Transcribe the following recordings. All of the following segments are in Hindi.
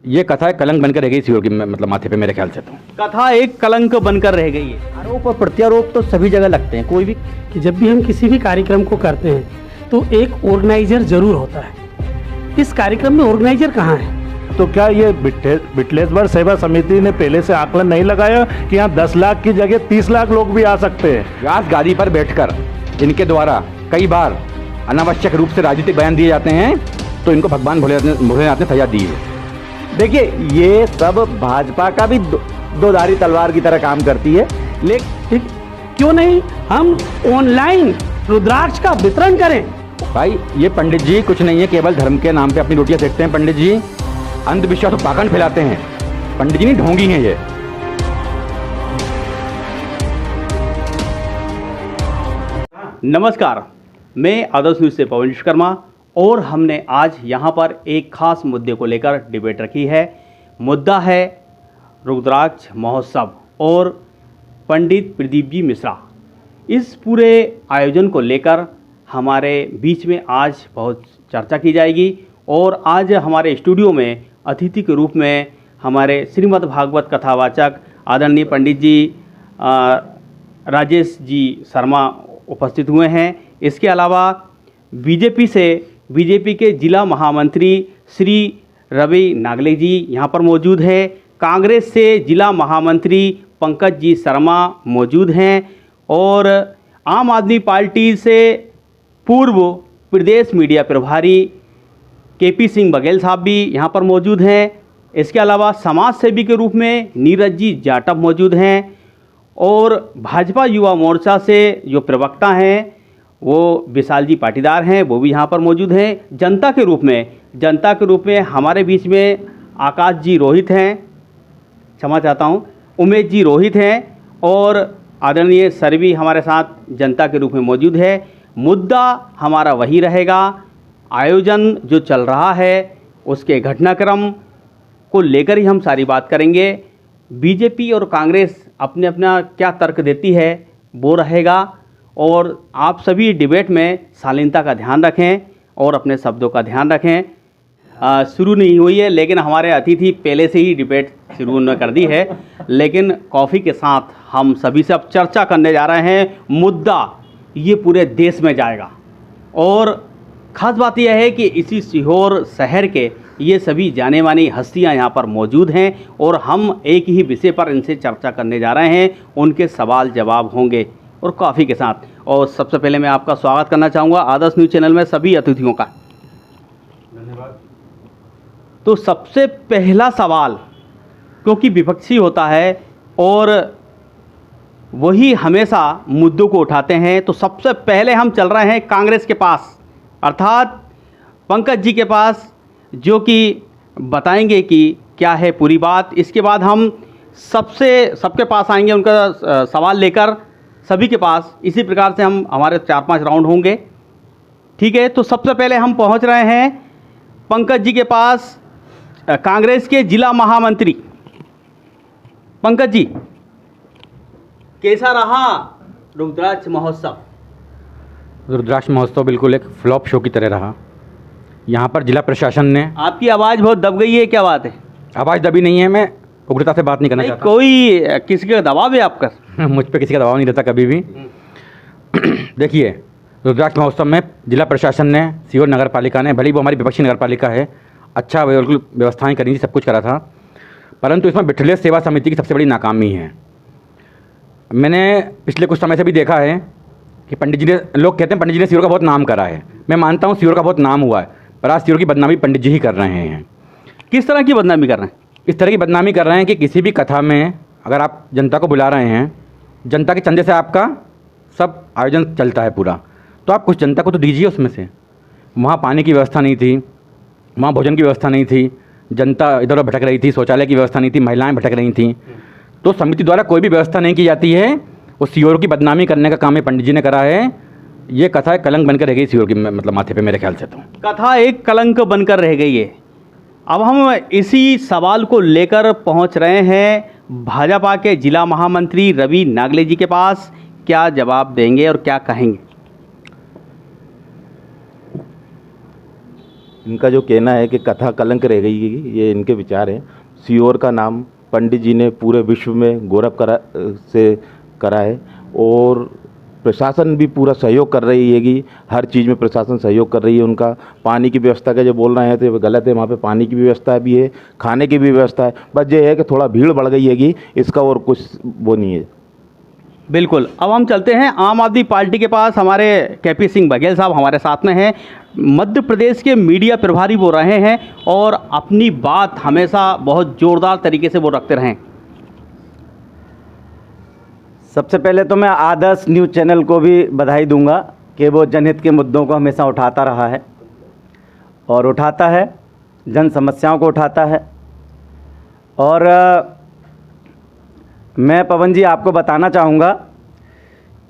ये कथा एक कलंक बनकर रह गई सीओ की मतलब माथे पे, मेरे ख्याल से तो कथा एक कलंक बनकर रह गई है। आरोप और प्रत्यारोप तो सभी जगह लगते हैं। कोई भी कि जब भी हम किसी भी कार्यक्रम को करते हैं तो एक ऑर्गेनाइजर जरूर होता है। इस कार्यक्रम में ऑर्गेनाइजर कहाँ है? तो क्या ये बिटलेश्वर सेवा समिति ने पहले से आकलन नहीं लगाया कि यहाँ 10 लाख की जगह 30 लाख लोग भी आ सकते हैं? व्यास गादी पर बैठकर इनके द्वारा कई बार अनावश्यक रूप से राजनीतिक बयान दिए जाते हैं, तो इनको भगवान भोलेनाथ ने सजा दी है। देखिए, ये सब भाजपा का भी दोधारी तलवार की तरह काम करती है। लेकिन क्यों नहीं हम ऑनलाइन रुद्राक्ष का वितरण करें? भाई ये पंडित जी कुछ नहीं है, केवल धर्म के नाम पे अपनी रोटियां सेकते हैं। पंडित जी अंधविश्वास और पाखंड फैलाते हैं। पंडित जी नहीं, ढोंगी हैं ये। नमस्कार, मैं आदर्श न्यूज से पवन विश्वकर्मा और हमने आज यहाँ पर एक खास मुद्दे को लेकर डिबेट रखी है। मुद्दा है रुद्राक्ष महोत्सव और पंडित प्रदीप जी मिश्रा। इस पूरे आयोजन को लेकर हमारे बीच में आज बहुत चर्चा की जाएगी और आज हमारे स्टूडियो में अतिथि के रूप में हमारे श्रीमद् भागवत कथावाचक आदरणीय पंडित जी राजेश जी शर्मा उपस्थित हुए हैं। इसके अलावा बीजेपी के जिला महामंत्री श्री रवि नागले जी यहाँ पर मौजूद है। कांग्रेस से जिला महामंत्री पंकज जी शर्मा मौजूद हैं और आम आदमी पार्टी से पूर्व प्रदेश मीडिया प्रभारी केपी सिंह बघेल साहब भी यहाँ पर मौजूद हैं। इसके अलावा समाज सेवी के रूप में नीरज जी जाटव मौजूद हैं और भाजपा युवा मोर्चा से जो प्रवक्ता हैं वो विशाल जी पाटीदार हैं, वो भी यहाँ पर मौजूद हैं। जनता के रूप में हमारे बीच में आकाश जी रोहित हैं, क्षमा चाहता हूँ, उमेश जी रोहित हैं और आदरणीय सर भी हमारे साथ जनता के रूप में मौजूद है। मुद्दा हमारा वही रहेगा, आयोजन जो चल रहा है उसके घटनाक्रम को लेकर ही हम सारी बात करेंगे। बीजेपी और कांग्रेस अपने अपना क्या तर्क देती है वो रहेगा और आप सभी डिबेट में शालीनता का ध्यान रखें और अपने शब्दों का ध्यान रखें। शुरू नहीं हुई है लेकिन हमारे अतिथि पहले से ही डिबेट शुरू उन्होंने कर दी है, लेकिन कॉफ़ी के साथ हम सभी से अब चर्चा करने जा रहे हैं। मुद्दा ये पूरे देश में जाएगा और ख़ास बात यह है कि इसी सीहोर शहर के ये सभी जाने मानी हस्तियां यहाँ पर मौजूद हैं और हम एक ही विषय पर इनसे चर्चा करने जा रहे हैं। उनके सवाल जवाब होंगे और कॉफ़ी के साथ। और सबसे पहले मैं आपका स्वागत करना चाहूँगा आदर्श न्यूज़ चैनल में सभी अतिथियों का। धन्यवाद। तो सबसे पहला सवाल, क्योंकि विपक्षी होता है और वही हमेशा मुद्दों को उठाते हैं, तो सबसे पहले हम चल रहे हैं कांग्रेस के पास, अर्थात पंकज जी के पास, जो कि बताएंगे कि क्या है पूरी बात। इसके बाद हम सबके पास आएंगे उनका सवाल लेकर, सभी के पास। इसी प्रकार से हमारे 4-5 राउंड होंगे, ठीक है। तो सबसे पहले हम पहुंच रहे हैं पंकज जी के पास, कांग्रेस के जिला महामंत्री। पंकज जी, कैसा रहा रुद्राक्ष महोत्सव? रुद्राक्ष महोत्सव बिल्कुल एक फ्लॉप शो की तरह रहा। यहाँ पर जिला प्रशासन ने, आपकी आवाज़ बहुत दब गई है, क्या बात है? आवाज़ दबी नहीं है, मैं उग्रता से बात नहीं करना चाहता। कोई किसी का दबाव है आपका? मुझ पे किसी का दबाव नहीं रहता कभी भी। देखिए, रुद्राक्ष महोत्सव में जिला प्रशासन ने, सीहोर नगर पालिका ने, भले ही वो हमारी विपक्षी नगर पालिका है, अच्छा बिल्कुल व्यवस्थाएं करी थी, सब कुछ करा था, परंतु इसमें बिटलेश्वर सेवा समिति की सबसे बड़ी नाकामी है। मैंने पिछले कुछ समय से भी देखा है कि पंडित जी ने, लोग कहते हैं पंडित जी ने सीहोर का बहुत नाम करा है। मैं मानता हूँ सीहोर का बहुत नाम हुआ है, पर आज सीहोर की बदनामी पंडित जी ही कर रहे हैं। किस तरह की बदनामी कर रहे हैं? इस तरह की बदनामी कर रहे हैं कि किसी भी कथा में अगर आप जनता को बुला रहे हैं, जनता के चंदे से आपका सब आयोजन चलता है पूरा, तो आप कुछ जनता को तो दीजिए उसमें से। वहाँ पानी की व्यवस्था नहीं थी, वहाँ भोजन की व्यवस्था नहीं थी, जनता इधर उधर भटक रही थी, शौचालय की व्यवस्था नहीं थी, महिलाएं भटक रही थीं। तो समिति द्वारा कोई भी व्यवस्था नहीं की जाती है। वो सीहोर की बदनामी करने का काम ये पंडित जी ने करा है। ये कथा एक कलंक बनकर रह गई सीहोर की मतलब माथे पे, मेरे ख्याल से तो कथा एक कलंक बनकर रह गई है। अब हम इसी सवाल को लेकर पहुंच रहे हैं भाजपा के जिला महामंत्री रवि नागले जी के पास। क्या जवाब देंगे और क्या कहेंगे? इनका जो कहना है कि कथा कलंक रह गई है, ये इनके विचार हैं। सीहोर का नाम पंडित जी ने पूरे विश्व में गौरव करा है और प्रशासन भी पूरा सहयोग कर रही है कि हर चीज़ में प्रशासन सहयोग कर रही है। उनका पानी की व्यवस्था का जो बोल रहे हैं तो गलत है, वहाँ पे पानी की भी व्यवस्था भी है, खाने की भी व्यवस्था है। बस ये है कि थोड़ा भीड़ बढ़ गई है कि इसका और कुछ वो नहीं है। बिल्कुल। अब हम चलते हैं आम आदमी पार्टी के पास। हमारे केपी सिंह बघेल साहब हमारे साथ में हैं। मध्य प्रदेश के मीडिया प्रभारी वो रहे हैं और अपनी बात हमेशा बहुत ज़ोरदार तरीके से वो रखते रहें। सबसे पहले तो मैं आदर्श न्यूज़ चैनल को भी बधाई दूंगा कि वो जनहित के मुद्दों को हमेशा उठाता रहा है और उठाता है, जन समस्याओं को उठाता है। और मैं पवन जी आपको बताना चाहूँगा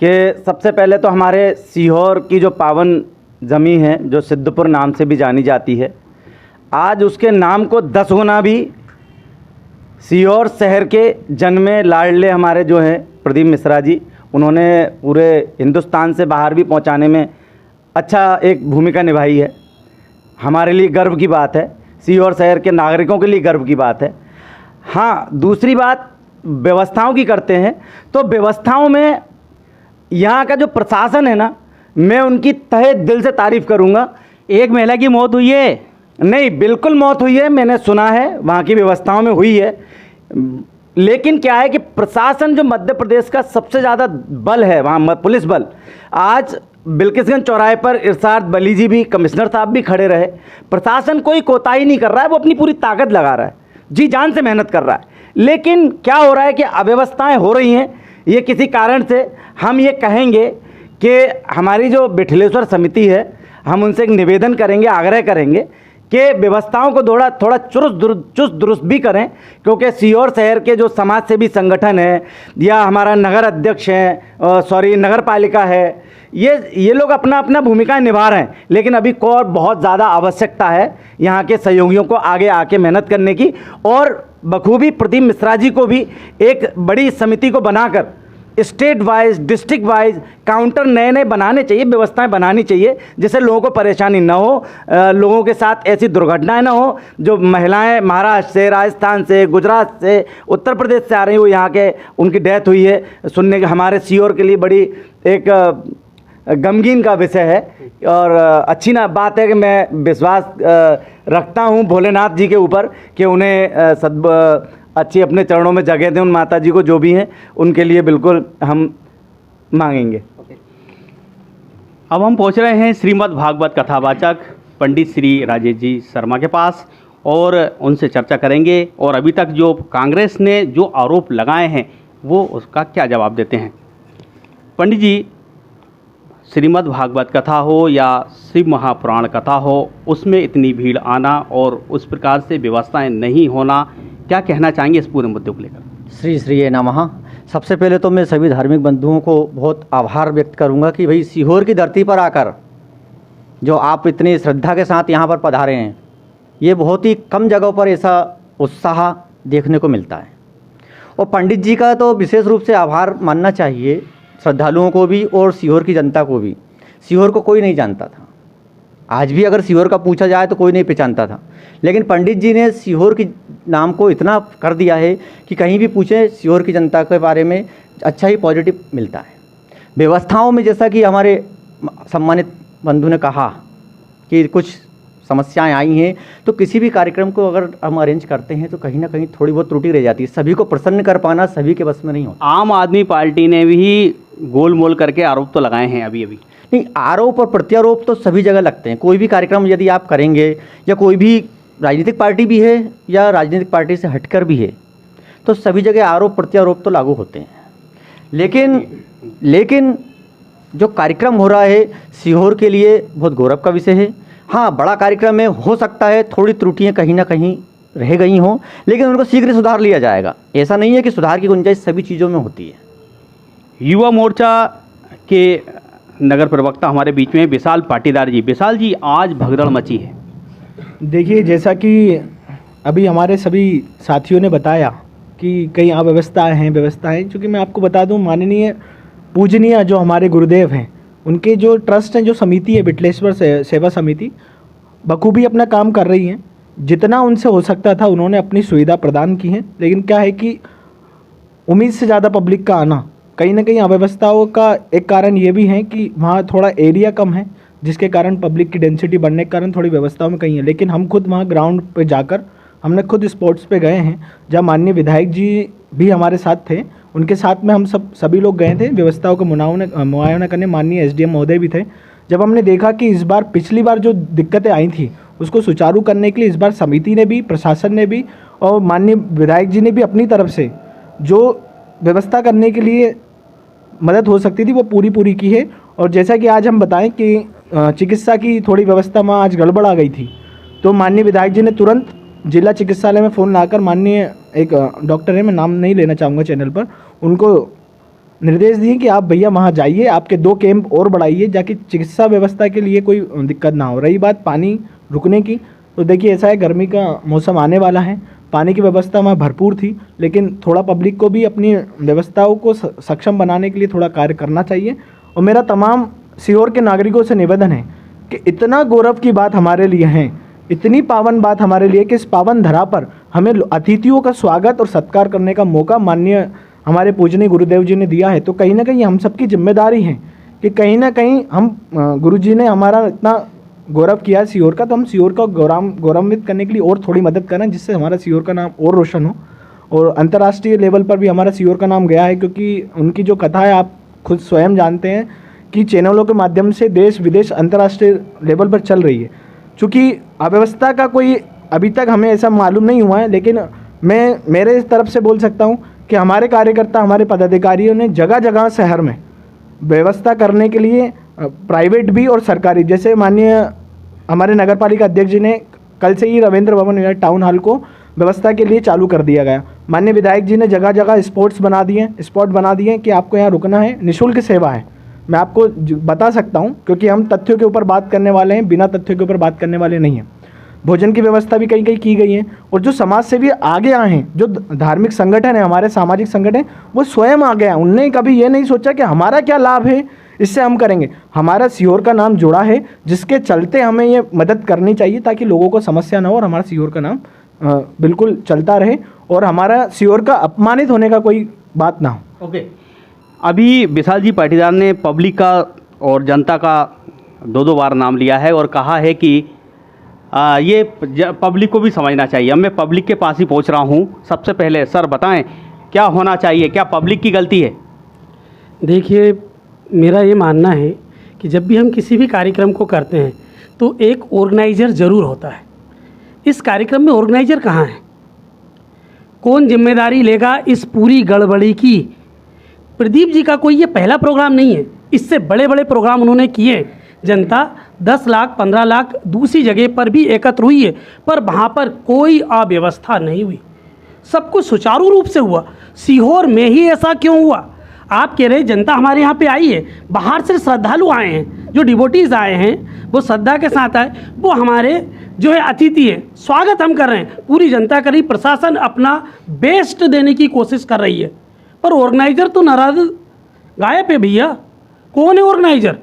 कि सबसे पहले तो हमारे सीहोर की जो पावन ज़मीन है, जो सिद्धपुर नाम से भी जानी जाती है, आज उसके नाम को 10 गुना भी सीहोर शहर के जन्मे लाडले हमारे जो हैं प्रदीप मिश्रा जी, उन्होंने पूरे हिंदुस्तान से बाहर भी पहुंचाने में अच्छा एक भूमिका निभाई है। हमारे लिए गर्व की बात है, सीहोर शहर के नागरिकों के लिए गर्व की बात है। हाँ, दूसरी बात व्यवस्थाओं की करते हैं तो व्यवस्थाओं में यहाँ का जो प्रशासन है ना, मैं उनकी तहे दिल से तारीफ़ करूँगा। एक महिला की मौत हुई है? नहीं, बिल्कुल मौत हुई है, मैंने सुना है वहाँ की व्यवस्थाओं में हुई है। लेकिन क्या है कि प्रशासन जो मध्य प्रदेश का सबसे ज़्यादा बल है, वहाँ पुलिस बल, आज बिल्किसगंज चौराहे पर इरशाद वली जी भी, कमिश्नर साहब भी खड़े रहे। प्रशासन कोई कोताही नहीं कर रहा है, वो अपनी पूरी ताकत लगा रहा है, जी जान से मेहनत कर रहा है। लेकिन क्या हो रहा है कि अव्यवस्थाएं हो रही हैं, ये किसी कारण से। हम ये कहेंगे कि हमारी जो बिठलेश्वर समिति है, हम उनसे एक निवेदन करेंगे, आग्रह करेंगे कि व्यवस्थाओं को थोड़ा चुस्त दुरुस्त भी करें, क्योंकि सीहोर शहर के जो समाज सेवी संगठन है या हमारा नगर अध्यक्ष है, नगर पालिका है, ये लोग अपना अपना भूमिका निभा रहे हैं। लेकिन अभी को और बहुत ज़्यादा आवश्यकता है यहाँ के सहयोगियों को आगे आके मेहनत करने की, और बखूबी प्रदीप मिश्रा जी को भी एक बड़ी समिति को बनाकर state wise, district wise counter नए नए बनाने चाहिए, व्यवस्थाएं बनानी चाहिए, जिससे लोगों को परेशानी ना हो, लोगों के साथ ऐसी दुर्घटनाएं ना हो। जो महिलाएं महाराष्ट्र से, राजस्थान से, गुजरात से, उत्तर प्रदेश से आ रही हो, यहाँ के उनकी डेथ हुई है, सुनने के हमारे सीहोर के लिए बड़ी एक गमगीन का विषय है। और अच्छी ना बात है कि मैं विश्वास रखता हूँ भोलेनाथ जी के ऊपर कि उन्हें अच्छी अपने चरणों में जगह दें, उन माता जी को जो भी हैं उनके लिए बिल्कुल हम मांगेंगे। अब हम पहुंच रहे हैं श्रीमद् भागवत कथावाचक पंडित श्री राजेश जी शर्मा के पास और उनसे चर्चा करेंगे और अभी तक जो कांग्रेस ने जो आरोप लगाए हैं वो उसका क्या जवाब देते हैं। पंडित जी, श्रीमद् भागवत कथा हो या शिव महापुराण कथा हो, उसमें इतनी भीड़ आना और उस प्रकार से व्यवस्थाएं नहीं होना, क्या कहना चाहेंगे इस पूरे मुद्दे को लेकर? श्री श्री नमः। सबसे पहले तो मैं सभी धार्मिक बंधुओं को बहुत आभार व्यक्त करूंगा कि भाई सीहोर की धरती पर आकर जो आप इतनी श्रद्धा के साथ यहाँ पर पधारे हैं, ये बहुत ही कम जगहों पर ऐसा उत्साह देखने को मिलता है। और पंडित जी का तो विशेष रूप से आभार मानना चाहिए, श्रद्धालुओं को भी और सीहोर की जनता को भी। सीहोर को कोई नहीं जानता था, आज भी अगर सीहोर का पूछा जाए तो कोई नहीं पहचानता था, लेकिन पंडित जी ने सीहोर की नाम को इतना कर दिया है कि कहीं भी पूछें सीहोर की जनता के बारे में अच्छा ही पॉजिटिव मिलता है। व्यवस्थाओं में जैसा कि हमारे सम्मानित बंधु ने कहा कि कुछ समस्याएं आई हैं, तो किसी भी कार्यक्रम को अगर हम अरेंज करते हैं तो कहीं ना कहीं थोड़ी बहुत त्रुटि रह जाती है। सभी को प्रसन्न कर पाना सभी के बस में नहीं होता। आम आदमी पार्टी ने भी गोल मोल करके आरोप तो लगाए हैं अभी नहीं, आरोप और प्रत्यारोप तो सभी जगह लगते हैं। कोई भी कार्यक्रम यदि आप करेंगे या कोई भी राजनीतिक पार्टी भी है या राजनीतिक पार्टी से हटकर भी है, तो सभी जगह आरोप प्रत्यारोप तो लागू होते हैं। लेकिन जो कार्यक्रम हो रहा है सीहोर के लिए बहुत गौरव का विषय है। हाँ, बड़ा कार्यक्रम है, हो सकता है थोड़ी त्रुटियाँ कहीं ना कहीं रह गई हों, लेकिन उनको शीघ्र सुधार लिया जाएगा। ऐसा नहीं है कि सुधार की गुंजाइश सभी चीज़ों में होती है। युवा मोर्चा के नगर प्रवक्ता हमारे बीच में विशाल पाटीदार जी। विशाल जी, आज भगदड़ मची है। देखिए, जैसा कि अभी हमारे सभी साथियों ने बताया कि कई व्यवस्थाएं, चूँकि मैं आपको बता दूं, माननीय पूजनीय जो हमारे गुरुदेव हैं, उनके जो ट्रस्ट हैं, जो समिति है बिटलेश्वर सेवा समिति, बखूबी अपना काम कर रही हैं। जितना उनसे हो सकता था उन्होंने अपनी सुविधा प्रदान की है, लेकिन क्या है कि उम्मीद से ज़्यादा पब्लिक का आना, कहीं ना कहीं अव्यवस्थाओं का एक कारण ये भी है कि वहाँ थोड़ा एरिया कम है, जिसके कारण पब्लिक की डेंसिटी बढ़ने के कारण थोड़ी व्यवस्थाओं में कहीं है। लेकिन हम खुद वहाँ ग्राउंड पे जाकर हमने खुद स्पोर्ट्स पे गए हैं, जब माननीय विधायक जी भी हमारे साथ थे, उनके साथ में हम सभी लोग गए थे व्यवस्थाओं का मुआयना करने। माननीय एसडीएम महोदय भी थे। जब हमने देखा कि इस बार पिछली बार जो दिक्कतें आई थी उसको सुचारू करने के लिए इस बार समिति ने भी, प्रशासन ने भी और माननीय विधायक जी ने भी अपनी तरफ से जो व्यवस्था करने के लिए मदद हो सकती थी वो पूरी की है। और जैसा कि आज हम बताएं कि चिकित्सा की थोड़ी व्यवस्था में आज गड़बड़ आ गई थी, तो माननीय विधायक जी ने तुरंत जिला चिकित्सालय में फ़ोन लाकर माननीय एक डॉक्टर है, मैं नाम नहीं लेना चाहूँगा चैनल पर, उनको निर्देश दिए कि आप भैया वहाँ जाइए, आपके 2 कैंप और बढ़ाइए ताकि चिकित्सा व्यवस्था के लिए कोई दिक्कत ना हो। रही बात पानी रुकने की, तो देखिए ऐसा है, गर्मी का मौसम आने वाला है, पानी की व्यवस्था वहाँ भरपूर थी, लेकिन थोड़ा पब्लिक को भी अपनी व्यवस्थाओं को सक्षम बनाने के लिए थोड़ा कार्य करना चाहिए। और मेरा तमाम सीहोर के नागरिकों से निवेदन है कि इतना गौरव की बात हमारे लिए है, इतनी पावन बात हमारे लिए कि इस पावन धरा पर हमें अतिथियों का स्वागत और सत्कार करने का मौका माननीय हमारे पूजनीय गुरुदेव जी ने दिया है। तो कहीं ना कहीं हम सबकी जिम्मेदारी है कि कहीं ना कहीं हम गुरु जी ने हमारा इतना गौरव किया है सीहोर का, तो हम सीहोर का गौरवान्वित करने के लिए और थोड़ी मदद करें, जिससे हमारा सीहोर का नाम और रोशन हो। और अंतर्राष्ट्रीय लेवल पर भी हमारा सीहोर का नाम गया है, क्योंकि उनकी जो कथा है आप खुद स्वयं जानते हैं कि चैनलों के माध्यम से देश विदेश अंतर्राष्ट्रीय लेवल पर चल रही है। चूँकि अव्यवस्था का कोई अभी तक हमें ऐसा मालूम नहीं हुआ है, लेकिन मैं मेरे तरफ से बोल सकता हूँ कि हमारे कार्यकर्ता, हमारे पदाधिकारियों ने जगह जगह शहर में व्यवस्था करने के लिए प्राइवेट भी और सरकारी, जैसे माननीय हमारे नगर पालिका अध्यक्ष जी ने कल से ही रविंद्र भवन या टाउन हॉल को व्यवस्था के लिए चालू कर दिया गया। माननीय विधायक जी ने जगह जगह स्पॉट बना दिए कि आपको यहाँ रुकना है, निःशुल्क सेवा है। मैं आपको बता सकता हूँ, क्योंकि हम तथ्यों के ऊपर बात करने वाले हैं, बिना तथ्यों के ऊपर बात करने वाले नहीं हैं। भोजन की व्यवस्था भी कहीं कहीं की गई है, और जो समाज सेवी आगे आए हैं, जो धार्मिक संगठन है, हमारे सामाजिक संगठन, वो स्वयं आगे आए। उनने कभी ये नहीं सोचा कि हमारा क्या लाभ है, इससे हम करेंगे। हमारा सीहोर का नाम जुड़ा है, जिसके चलते हमें ये मदद करनी चाहिए ताकि लोगों को समस्या ना हो और हमारा सीहोर का नाम बिल्कुल चलता रहे और हमारा सीहोर का अपमानित होने का कोई बात ना हो। ओके, अभी विशाल जी पाटीदार ने पब्लिक का और जनता का 2 बार नाम लिया है और कहा है कि ये पब्लिक को भी समझना चाहिए। अब मैं पब्लिक के पास ही पहुंच रहा हूं। सबसे पहले सर बताएं क्या होना चाहिए, क्या पब्लिक की गलती है? देखिए, मेरा ये मानना है कि जब भी हम किसी भी कार्यक्रम को करते हैं तो एक ऑर्गेनाइज़र ज़रूर होता है। इस कार्यक्रम में ऑर्गेनाइज़र कहाँ है? कौन जिम्मेदारी लेगा इस पूरी गड़बड़ी की? प्रदीप जी का कोई ये पहला प्रोग्राम नहीं है, इससे बड़े बड़े प्रोग्राम उन्होंने किए। जनता 10 लाख 15 लाख दूसरी जगह पर भी एकत्र हुई है, पर वहाँ पर कोई अव्यवस्था नहीं हुई, सब कुछ सुचारू रूप से हुआ। सीहोर में ही ऐसा क्यों हुआ? आप कह रहे जनता हमारे यहाँ पे आई है, बाहर से श्रद्धालु आए हैं, जो डिवोटीज़ आए हैं वो श्रद्धा के साथ आए, वो हमारे जो है अतिथि है, स्वागत हम कर रहे हैं, पूरी जनता कर रही, प्रशासन अपना बेस्ट देने की कोशिश कर रही है, पर ऑर्गेनाइज़र तो नाराज गायब है भैया। कौन है ऑर्गेनाइज़र?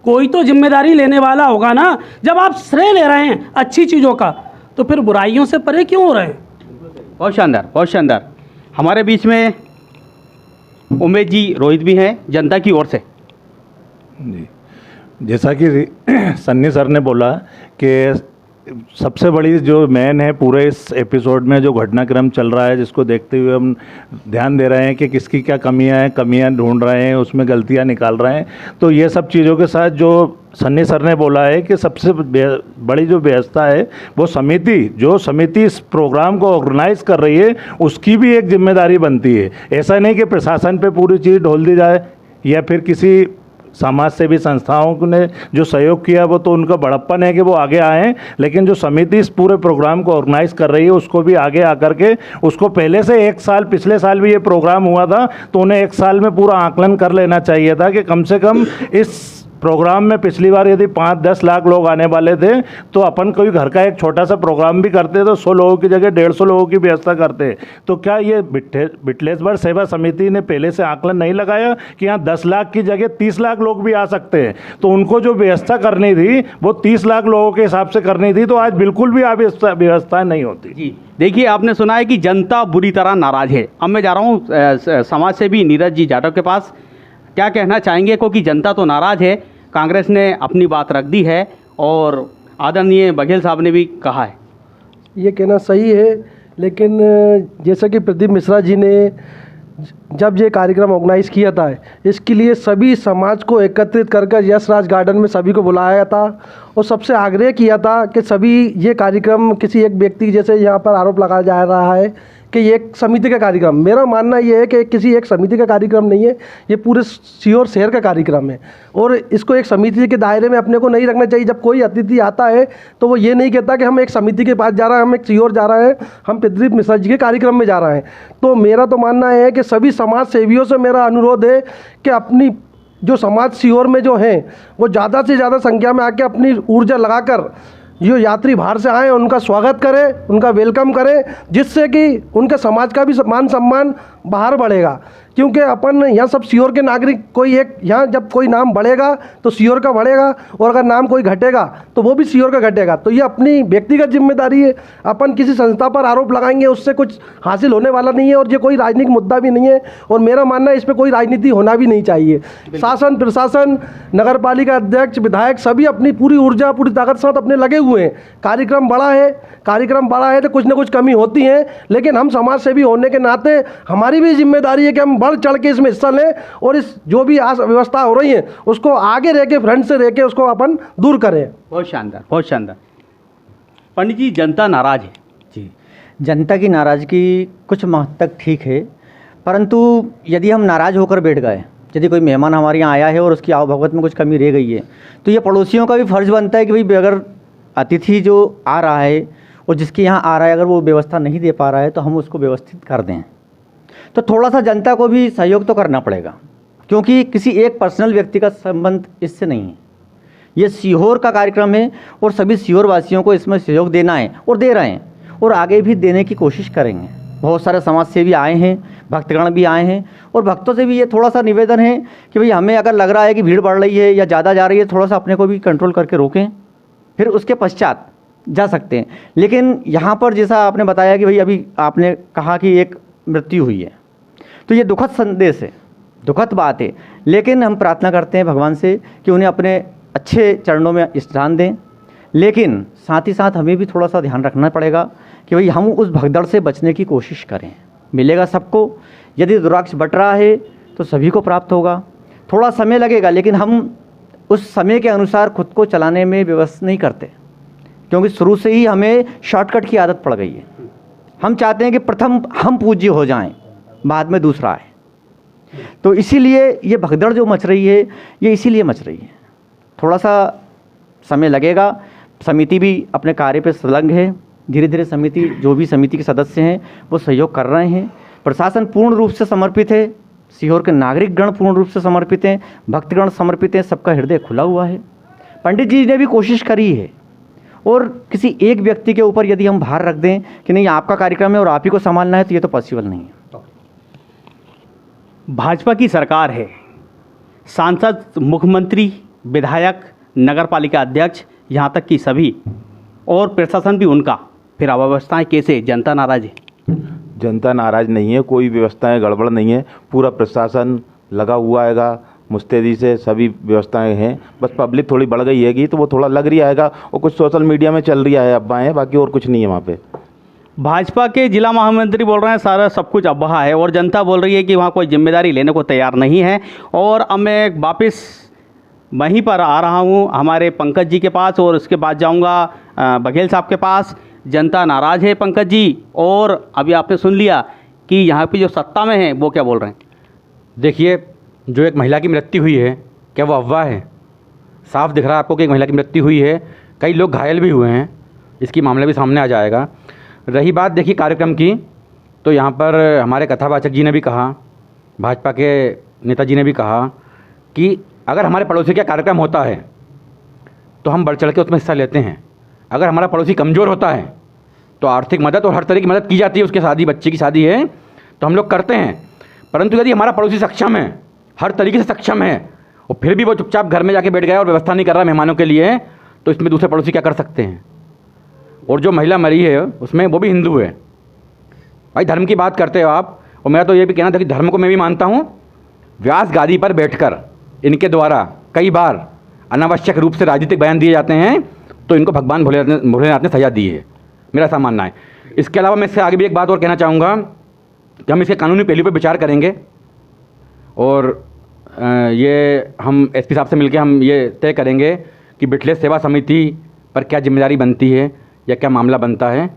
कोई तो जिम्मेदारी लेने वाला होगा ना। जब आप श्रेय ले रहे हैं अच्छी चीज़ों का, तो फिर बुराइयों से परे क्यों हो रहे हैं? बहुत शानदार, बहुत शानदार। हमारे बीच में उमेश जी रोहित भी हैं जनता की ओर से। जी, जैसा कि सन्नी सर ने बोला कि सबसे बड़ी जो मेन है पूरे इस एपिसोड में जो घटनाक्रम चल रहा है, जिसको देखते हुए हम ध्यान दे रहे हैं कि किसकी क्या कमियां ढूंढ रहे हैं, उसमें गलतियां निकाल रहे हैं। तो ये सब चीज़ों के साथ जो सन्नी सर ने बोला है कि सबसे बड़ी जो व्यवस्था है वो जो समिति इस प्रोग्राम को ऑर्गेनाइज कर रही है उसकी भी एक जिम्मेदारी बनती है। ऐसा नहीं कि प्रशासन पे पूरी चीज़ ढोल दी जाए या फिर किसी समाज सेवी संस्थाओं ने जो सहयोग किया वो तो उनका बड़प्पन है कि वो आगे आए, लेकिन जो समिति इस पूरे प्रोग्राम को ऑर्गेनाइज कर रही है उसको भी आगे आकर के उसको पहले से 1 साल, पिछले साल भी ये प्रोग्राम हुआ था तो उन्हें 1 साल में पूरा आकलन कर लेना चाहिए था कि कम से कम इस प्रोग्राम में पिछली बार यदि 5-10 लाख लोग आने वाले थे तो अपन कोई घर का एक छोटा सा प्रोग्राम भी करते तो 100 लोगों की जगह 150 लोगों की व्यवस्था करते। तो क्या ये बिटलेश्वर सेवा समिति ने पहले से आकलन नहीं लगाया कि यहाँ 10 लाख की जगह 30 लाख लोग भी आ सकते हैं? तो उनको जो व्यवस्था करनी थी वो 30 लाख लोगों के हिसाब से करनी थी, तो आज बिल्कुल भी व्यवस्था नहीं होती। जी देखिए, आपने सुना है कि जनता बुरी तरह नाराज है। अब मैं जा रहा हूँ समाज सेवी नीरज जी जाटव के पास। क्या कहना चाहेंगे, क्योंकि जनता तो नाराज है, कांग्रेस ने अपनी बात रख दी है और आदरणीय बघेल साहब ने भी कहा है। ये कहना सही है, लेकिन जैसा कि प्रदीप मिश्रा जी ने जब ये कार्यक्रम ऑर्गेनाइज किया था, इसके लिए सभी समाज को एकत्रित कर यशराज गार्डन में सभी को बुलाया था और सबसे आग्रह किया था कि सभी ये कार्यक्रम किसी एक व्यक्ति, जैसे यहाँ पर आरोप लगाया जा रहा है कि ये एक समिति का कार्यक्रम, मेरा मानना ये है कि किसी एक समिति का कार्यक्रम नहीं है, ये पूरे सीहोर शहर का कार्यक्रम है और इसको एक समिति के दायरे में अपने को नहीं रखना चाहिए। जब कोई अतिथि आता है तो वो ये नहीं कहता कि हम एक समिति के पास जा रहे हैं, हम एक सीहोर जा रहे हैं, हम प्रदीप मिश्रा जी के कार्यक्रम में जा रहे हैं। तो मेरा तो मानना है कि सभी समाज सेवियों से मेरा अनुरोध है कि अपनी जो समाज सीहोर में जो हैं वो ज़्यादा से ज़्यादा संख्या में आके अपनी ऊर्जा लगाकर जो यात्री बाहर से आए उनका स्वागत करें, उनका वेलकम करें, जिससे कि उनके समाज का भी मान सम्मान बाहर बढ़ेगा। क्योंकि अपन यहाँ सब सीहोर के नागरिक, कोई एक यहाँ जब कोई नाम बढ़ेगा तो सीहोर का बढ़ेगा और अगर नाम कोई घटेगा तो वो भी सीहोर का घटेगा। तो ये अपनी व्यक्तिगत जिम्मेदारी है। अपन किसी संस्था पर आरोप लगाएंगे उससे कुछ हासिल होने वाला नहीं है और ये कोई राजनीतिक मुद्दा भी नहीं है और मेरा मानना है इस पर कोई राजनीति होना भी नहीं चाहिए। शासन, प्रशासन, नगर पालिका अध्यक्ष, विधायक सभी अपनी पूरी ऊर्जा, पूरी ताकत के साथ अपने लगे हुए हैं। कार्यक्रम बड़ा है तो कुछ ना कुछ कमी होती है, लेकिन हम समाज सेवी होने के नाते हमारी भी जिम्मेदारी है कि हम बढ़ चढ़ के इसमें हिस्सा लें और इस जो भी व्यवस्था हो रही है उसको आगे रह के, फ्रंट से रह के उसको अपन दूर करें। बहुत शानदार, बहुत शानदार। पंडित जी, जनता नाराज है। जी, जनता की नाराज़गी कुछ माह तक ठीक है, परंतु यदि हम नाराज़ होकर बैठ गए, यदि कोई मेहमान हमारे यहाँ आया है और उसकी आवभगत में कुछ कमी रह गई है, तो ये पड़ोसियों का भी फ़र्ज़ बनता है कि भाई अगर अतिथि जो आ रहा है और जिसके यहाँ आ रहा है अगर वो व्यवस्था नहीं दे पा रहा है तो हम उसको व्यवस्थित कर दें। तो थोड़ा सा जनता को भी सहयोग तो करना पड़ेगा, क्योंकि किसी एक पर्सनल व्यक्ति का संबंध इससे नहीं है। ये सीहोर का कार्यक्रम है और सभी सीहोर वासियों को इसमें सहयोग देना है और दे रहे हैं और आगे भी देने की कोशिश करेंगे। बहुत सारे समाज सेवी आए हैं, भक्तगण भी आए हैं और भक्तों से भी ये थोड़ा सा निवेदन है कि भाई हमें अगर लग रहा है कि भीड़ बढ़ रही है या ज़्यादा जा रही है, थोड़ा सा अपने को भी कंट्रोल करके रोकें, फिर उसके पश्चात जा सकते हैं। लेकिन यहाँ पर जैसा आपने बताया कि भाई अभी आपने कहा कि एक मृत्यु हुई है, तो ये दुखद संदेश है, दुखद बात है, लेकिन हम प्रार्थना करते हैं भगवान से कि उन्हें अपने अच्छे चरणों में स्थान दें। लेकिन साथ ही साथ हमें भी थोड़ा सा ध्यान रखना पड़ेगा कि भाई हम उस भगदड़ से बचने की कोशिश करें। मिलेगा सबको, यदि रुद्राक्ष बट रहा है तो सभी को प्राप्त होगा। थोड़ा समय लगेगा, लेकिन हम उस समय के अनुसार खुद को चलाने में व्यवस्था नहीं करते, क्योंकि शुरू से ही हमें शॉर्टकट की आदत पड़ गई है। हम चाहते हैं कि प्रथम हम पूज्य हो जाएं, बाद में दूसरा है। तो इसीलिए ये भगदड़ जो मच रही है ये इसीलिए मच रही है। थोड़ा सा समय लगेगा। समिति भी अपने कार्य पे संलग्न है। धीरे धीरे समिति, जो भी समिति के सदस्य हैं वो सहयोग कर रहे हैं। प्रशासन पूर्ण रूप से समर्पित है, सीहोर के नागरिकगण पूर्ण रूप से समर्पित हैं, भक्तगण समर्पित हैं, सबका हृदय खुला हुआ है। पंडित जी ने भी कोशिश करी है और किसी एक व्यक्ति के ऊपर यदि हम भार रख दें कि नहीं आपका कार्यक्रम है और आप ही को संभालना है, तो ये तो पॉसिबल नहीं है। भाजपा की सरकार है, सांसद, मुख्यमंत्री, विधायक, नगर पालिका अध्यक्ष, यहाँ तक कि सभी और प्रशासन भी उनका, फिर अव्यवस्थाएं कैसे? जनता नाराज है। जनता नाराज नहीं है, कोई व्यवस्थाएं गड़बड़ नहीं है, पूरा प्रशासन लगा हुआ हैगा, मुस्तैदी से सभी व्यवस्थाएं हैं। बस पब्लिक थोड़ी बढ़ गई हैगी तो वो थोड़ा लग रही आएगा और कुछ सोशल मीडिया में चल रही है अफवाहें, बाकी और कुछ नहीं है वहाँ पे। भाजपा के जिला महामंत्री बोल रहे हैं सारा सब कुछ अफवाह है और जनता बोल रही है कि वहाँ कोई जिम्मेदारी लेने को तैयार नहीं है। और अब मैं वापस वहीं पर आ रहा हूँ हमारे पंकज जी के पास और उसके बाद जाऊँगा बघेल साहब के पास। जनता नाराज़ है पंकज जी, और अभी आपने सुन लिया कि यहाँ पे जो सत्ता में है वो क्या बोल रहे हैं। देखिए, जो एक महिला की मृत्यु हुई है, क्या वो अफवाह है? साफ दिख रहा है आपको कि एक महिला की मृत्यु हुई है, कई लोग घायल भी हुए हैं, इसकी मामला भी सामने आ जाएगा। रही बात देखिए कार्यक्रम की, तो यहाँ पर हमारे कथावाचक जी ने भी कहा, भाजपा के नेताजी ने भी कहा कि अगर हमारे पड़ोसी का कार्यक्रम होता है तो हम बढ़ चढ़ के उसमें हिस्सा लेते हैं। अगर हमारा पड़ोसी कमज़ोर होता है तो आर्थिक मदद और हर तरह की मदद की जाती है। उसके शादी, बच्चे की शादी है तो हम लोग करते हैं। परंतु यदि हमारा पड़ोसी सक्षम है, हर तरीके से सक्षम है, और फिर भी वो चुपचाप घर में जाके बैठ गया और व्यवस्था नहीं कर रहा मेहमानों के लिए, तो इसमें दूसरे पड़ोसी क्या कर सकते हैं। और जो महिला मरी है उसमें वो भी हिंदू है। भाई धर्म की बात करते हो आप, और मेरा तो ये भी कहना था कि धर्म को मैं भी मानता हूँ। व्यास गादी पर बैठकर इनके द्वारा कई बार अनावश्यक रूप से राजनीतिक बयान दिए जाते हैं, तो इनको भगवान भोलेनाथ ने सजा दी है, मेरा ऐसा मानना है। इसके अलावा मैं इससे आगे भी एक बात और कहना चाहूँगा कि हम इसके कानूनी पहलू पर विचार करेंगे, और ये हम एसपी साहब से मिलकर हम ये तय करेंगे कि बिठले सेवा समिति पर क्या जिम्मेदारी बनती है या क्या मामला बनता है।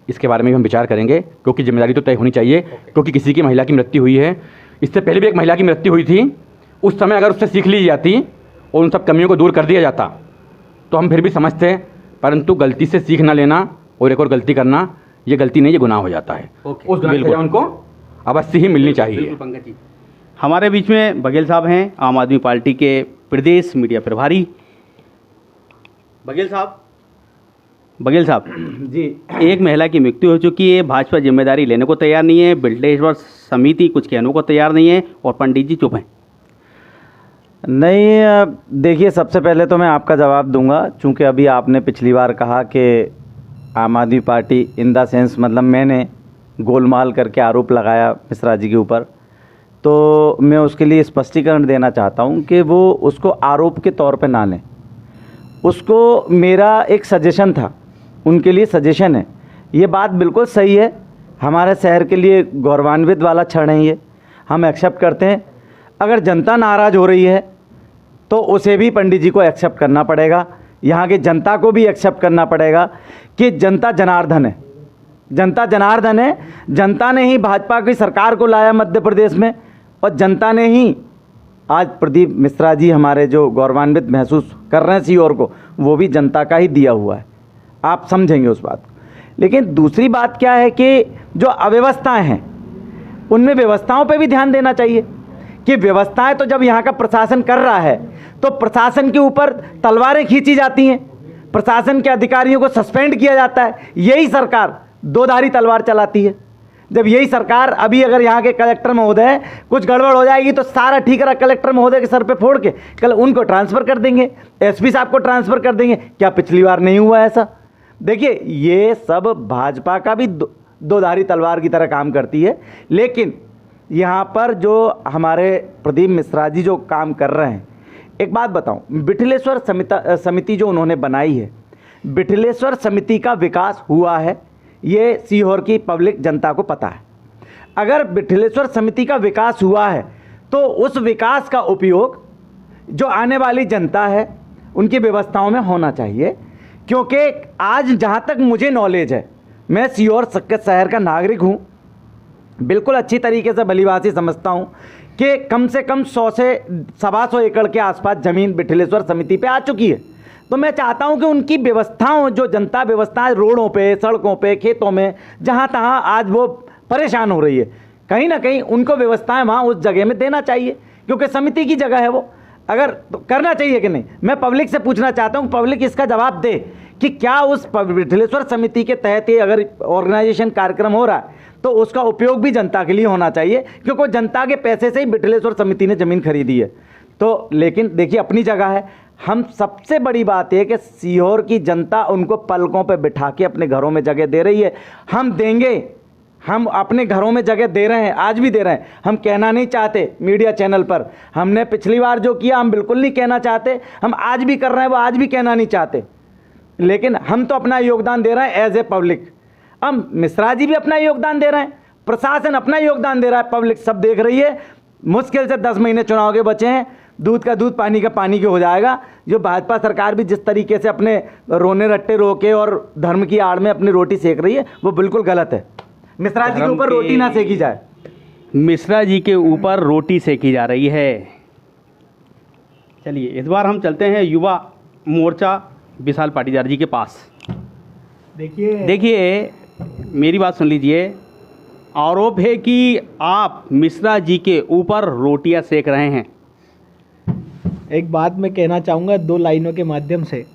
इसके बारे में भी हम विचार करेंगे, क्योंकि जिम्मेदारी तो तय होनी चाहिए। क्योंकि किसी की महिला की मृत्यु हुई है, इससे पहले भी एक महिला की मृत्यु हुई थी, उस समय अगर उससे सीख ली जाती और उन सब कमियों को दूर कर दिया जाता तो हम फिर भी समझते। परंतु गलती से सीख ना लेना और एक और गलती करना, ये गलती नहीं, ये गुनाह हो जाता है। उस गुनाह की सजा उनको अवश्य ही मिलनी चाहिए। पंकज जी, हमारे बीच में बघेल साहब हैं, आम आदमी पार्टी के प्रदेश मीडिया प्रभारी। बघेल साहब जी, एक महिला की मृत्यु हो चुकी है, भाजपा जिम्मेदारी लेने को तैयार नहीं है, बिल्डेश्वर समिति कुछ कहने को तैयार नहीं है, और पंडित जी चुप हैं। नहीं, देखिए, सबसे पहले तो मैं आपका जवाब दूंगा, चूंकि अभी आपने पिछली बार कहा कि आम आदमी पार्टी इन द सेंस, मतलब मैंने गोलमाल करके आरोप लगाया मिश्रा जी के ऊपर, तो मैं उसके लिए स्पष्टीकरण देना चाहता हूं कि वो उसको आरोप के तौर पे ना लें। उसको मेरा एक सजेशन था, उनके लिए सजेशन है। ये बात बिल्कुल सही है, हमारे शहर के लिए गौरवान्वित वाला क्षण है, ये हम एक्सेप्ट करते हैं। अगर जनता नाराज़ हो रही है तो उसे भी पंडित जी को एक्सेप्ट करना पड़ेगा, यहाँ की जनता को भी एक्सेप्ट करना पड़ेगा कि जनता जनार्दन है, जनता जनार्दन है। जनता ने ही भाजपा की सरकार को लाया मध्य प्रदेश में, और जनता ने ही आज प्रदीप मिश्रा जी हमारे जो गौरवान्वित महसूस कर रहे हैं सीओर को, वो भी जनता का ही दिया हुआ है, आप समझेंगे उस बात को। लेकिन दूसरी बात क्या है कि जो अव्यवस्थाएं हैं उनमें व्यवस्थाओं पे भी ध्यान देना चाहिए कि व्यवस्थाएं तो जब यहाँ का प्रशासन कर रहा है तो प्रशासन के ऊपर तलवारें खींची जाती हैं, प्रशासन के अधिकारियों को सस्पेंड किया जाता है। यही सरकार दोधारी तलवार चलाती है। जब यही सरकार, अभी अगर यहाँ के कलेक्टर महोदय कुछ गड़बड़ हो जाएगी तो सारा ठीकरा कलेक्टर महोदय के सर पे फोड़ के कल उनको ट्रांसफ़र कर देंगे, एसपी साहब को ट्रांसफ़र कर देंगे। क्या पिछली बार नहीं हुआ ऐसा? देखिए, ये सब भाजपा का भी दोधारी तलवार की तरह काम करती है। लेकिन यहाँ पर जो हमारे प्रदीप मिश्रा जी जो काम कर रहे हैं, एक बात बताऊँ, बिठलेश्वर समिति जो उन्होंने बनाई है, बिठलेश्वर समिति का विकास हुआ है, ये सीहोर की पब्लिक जनता को पता है। अगर बिठलेश्वर समिति का विकास हुआ है तो उस विकास का उपयोग जो आने वाली जनता है उनकी व्यवस्थाओं में होना चाहिए। क्योंकि आज जहाँ तक मुझे नॉलेज है, मैं सीहोर शहर का नागरिक हूँ, बिल्कुल अच्छी तरीके से भलीभांति समझता हूँ कि कम से कम 100 से 125 एकड़ के आसपास ज़मीन बिठलेश्वर समिति पे आ चुकी है। तो मैं चाहता हूं कि उनकी व्यवस्थाओं, जो जनता व्यवस्थाएं रोडों पे, सड़कों पे, खेतों में, जहां तहां आज वो परेशान हो रही है, कहीं ना कहीं उनको व्यवस्थाएं वहां उस जगह में देना चाहिए, क्योंकि समिति की जगह है वो। अगर तो करना चाहिए कि नहीं, मैं पब्लिक से पूछना चाहता हूं, पब्लिक इसका जवाब दे कि क्या उस बिठलेश्वर समिति के तहत ही अगर ऑर्गेनाइजेशन कार्यक्रम हो रहा है तो उसका उपयोग भी जनता के लिए होना चाहिए, क्योंकि जनता के पैसे से ही बिठलेश्वर समिति ने ज़मीन खरीदी है। तो लेकिन देखिए, अपनी जगह है। हम सबसे बड़ी बात है कि सीहोर की जनता उनको पलकों पे बिठा के अपने घरों में जगह दे रही है। हम देंगे, हम अपने घरों में जगह दे रहे हैं, आज भी दे रहे हैं। हम कहना नहीं चाहते मीडिया चैनल पर, हमने पिछली बार जो किया हम बिल्कुल नहीं कहना चाहते, हम आज भी कर रहे हैं, वो आज भी कहना नहीं चाहते। लेकिन हम तो अपना योगदान दे रहे हैं एज ए पब्लिक। हम मिश्रा जी भी अपना योगदान दे रहे हैं, प्रशासन अपना योगदान दे रहा है, पब्लिक सब देख रही है। मुश्किल से 10 महीने चुनाव के बचे हैं, दूध का दूध पानी का पानी के हो जाएगा। जो भाजपा सरकार भी जिस तरीके से अपने रोने रट्टे रोके और धर्म की आड़ में अपनी रोटी सेक रही है, वो बिल्कुल गलत है। मिश्रा जी के ऊपर रोटी ना सेकी जाए। मिश्रा जी के ऊपर रोटी सेकी जा रही है। चलिए, इस बार हम चलते हैं युवा मोर्चा विशाल पाटीदार जी के पास। देखिए, मेरी बात सुन लीजिए। आरोप है कि आप मिश्रा जी के ऊपर रोटियां सेक रहे हैं। एक बात मैं कहना चाहूँगा 2 लाइनों के माध्यम से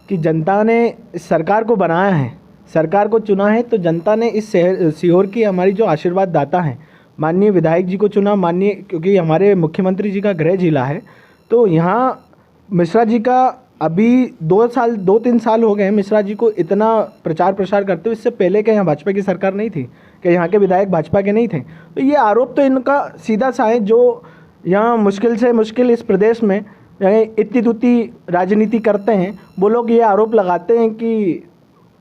कि जनता ने इस सरकार को बनाया है, सरकार को चुना है, तो जनता ने इस शहर सीहोर की हमारी जो आशीर्वाद दाता हैं माननीय विधायक जी को चुना, माननीय, क्योंकि हमारे मुख्यमंत्री जी का गृह जिला है। तो यहाँ मिश्रा जी का अभी 2-3 साल हो गए हैं मिश्रा जी को इतना प्रचार प्रसार करते हुए। इससे पहले के यहाँ भाजपा की सरकार नहीं थी, कि यहाँ के विधायक भाजपा के नहीं थे। तो ये आरोप तो इनका सीधा सा है, जो यहाँ मुश्किल से मुश्किल इस प्रदेश में इतनी दूती राजनीति करते हैं, वो लोग ये आरोप लगाते हैं कि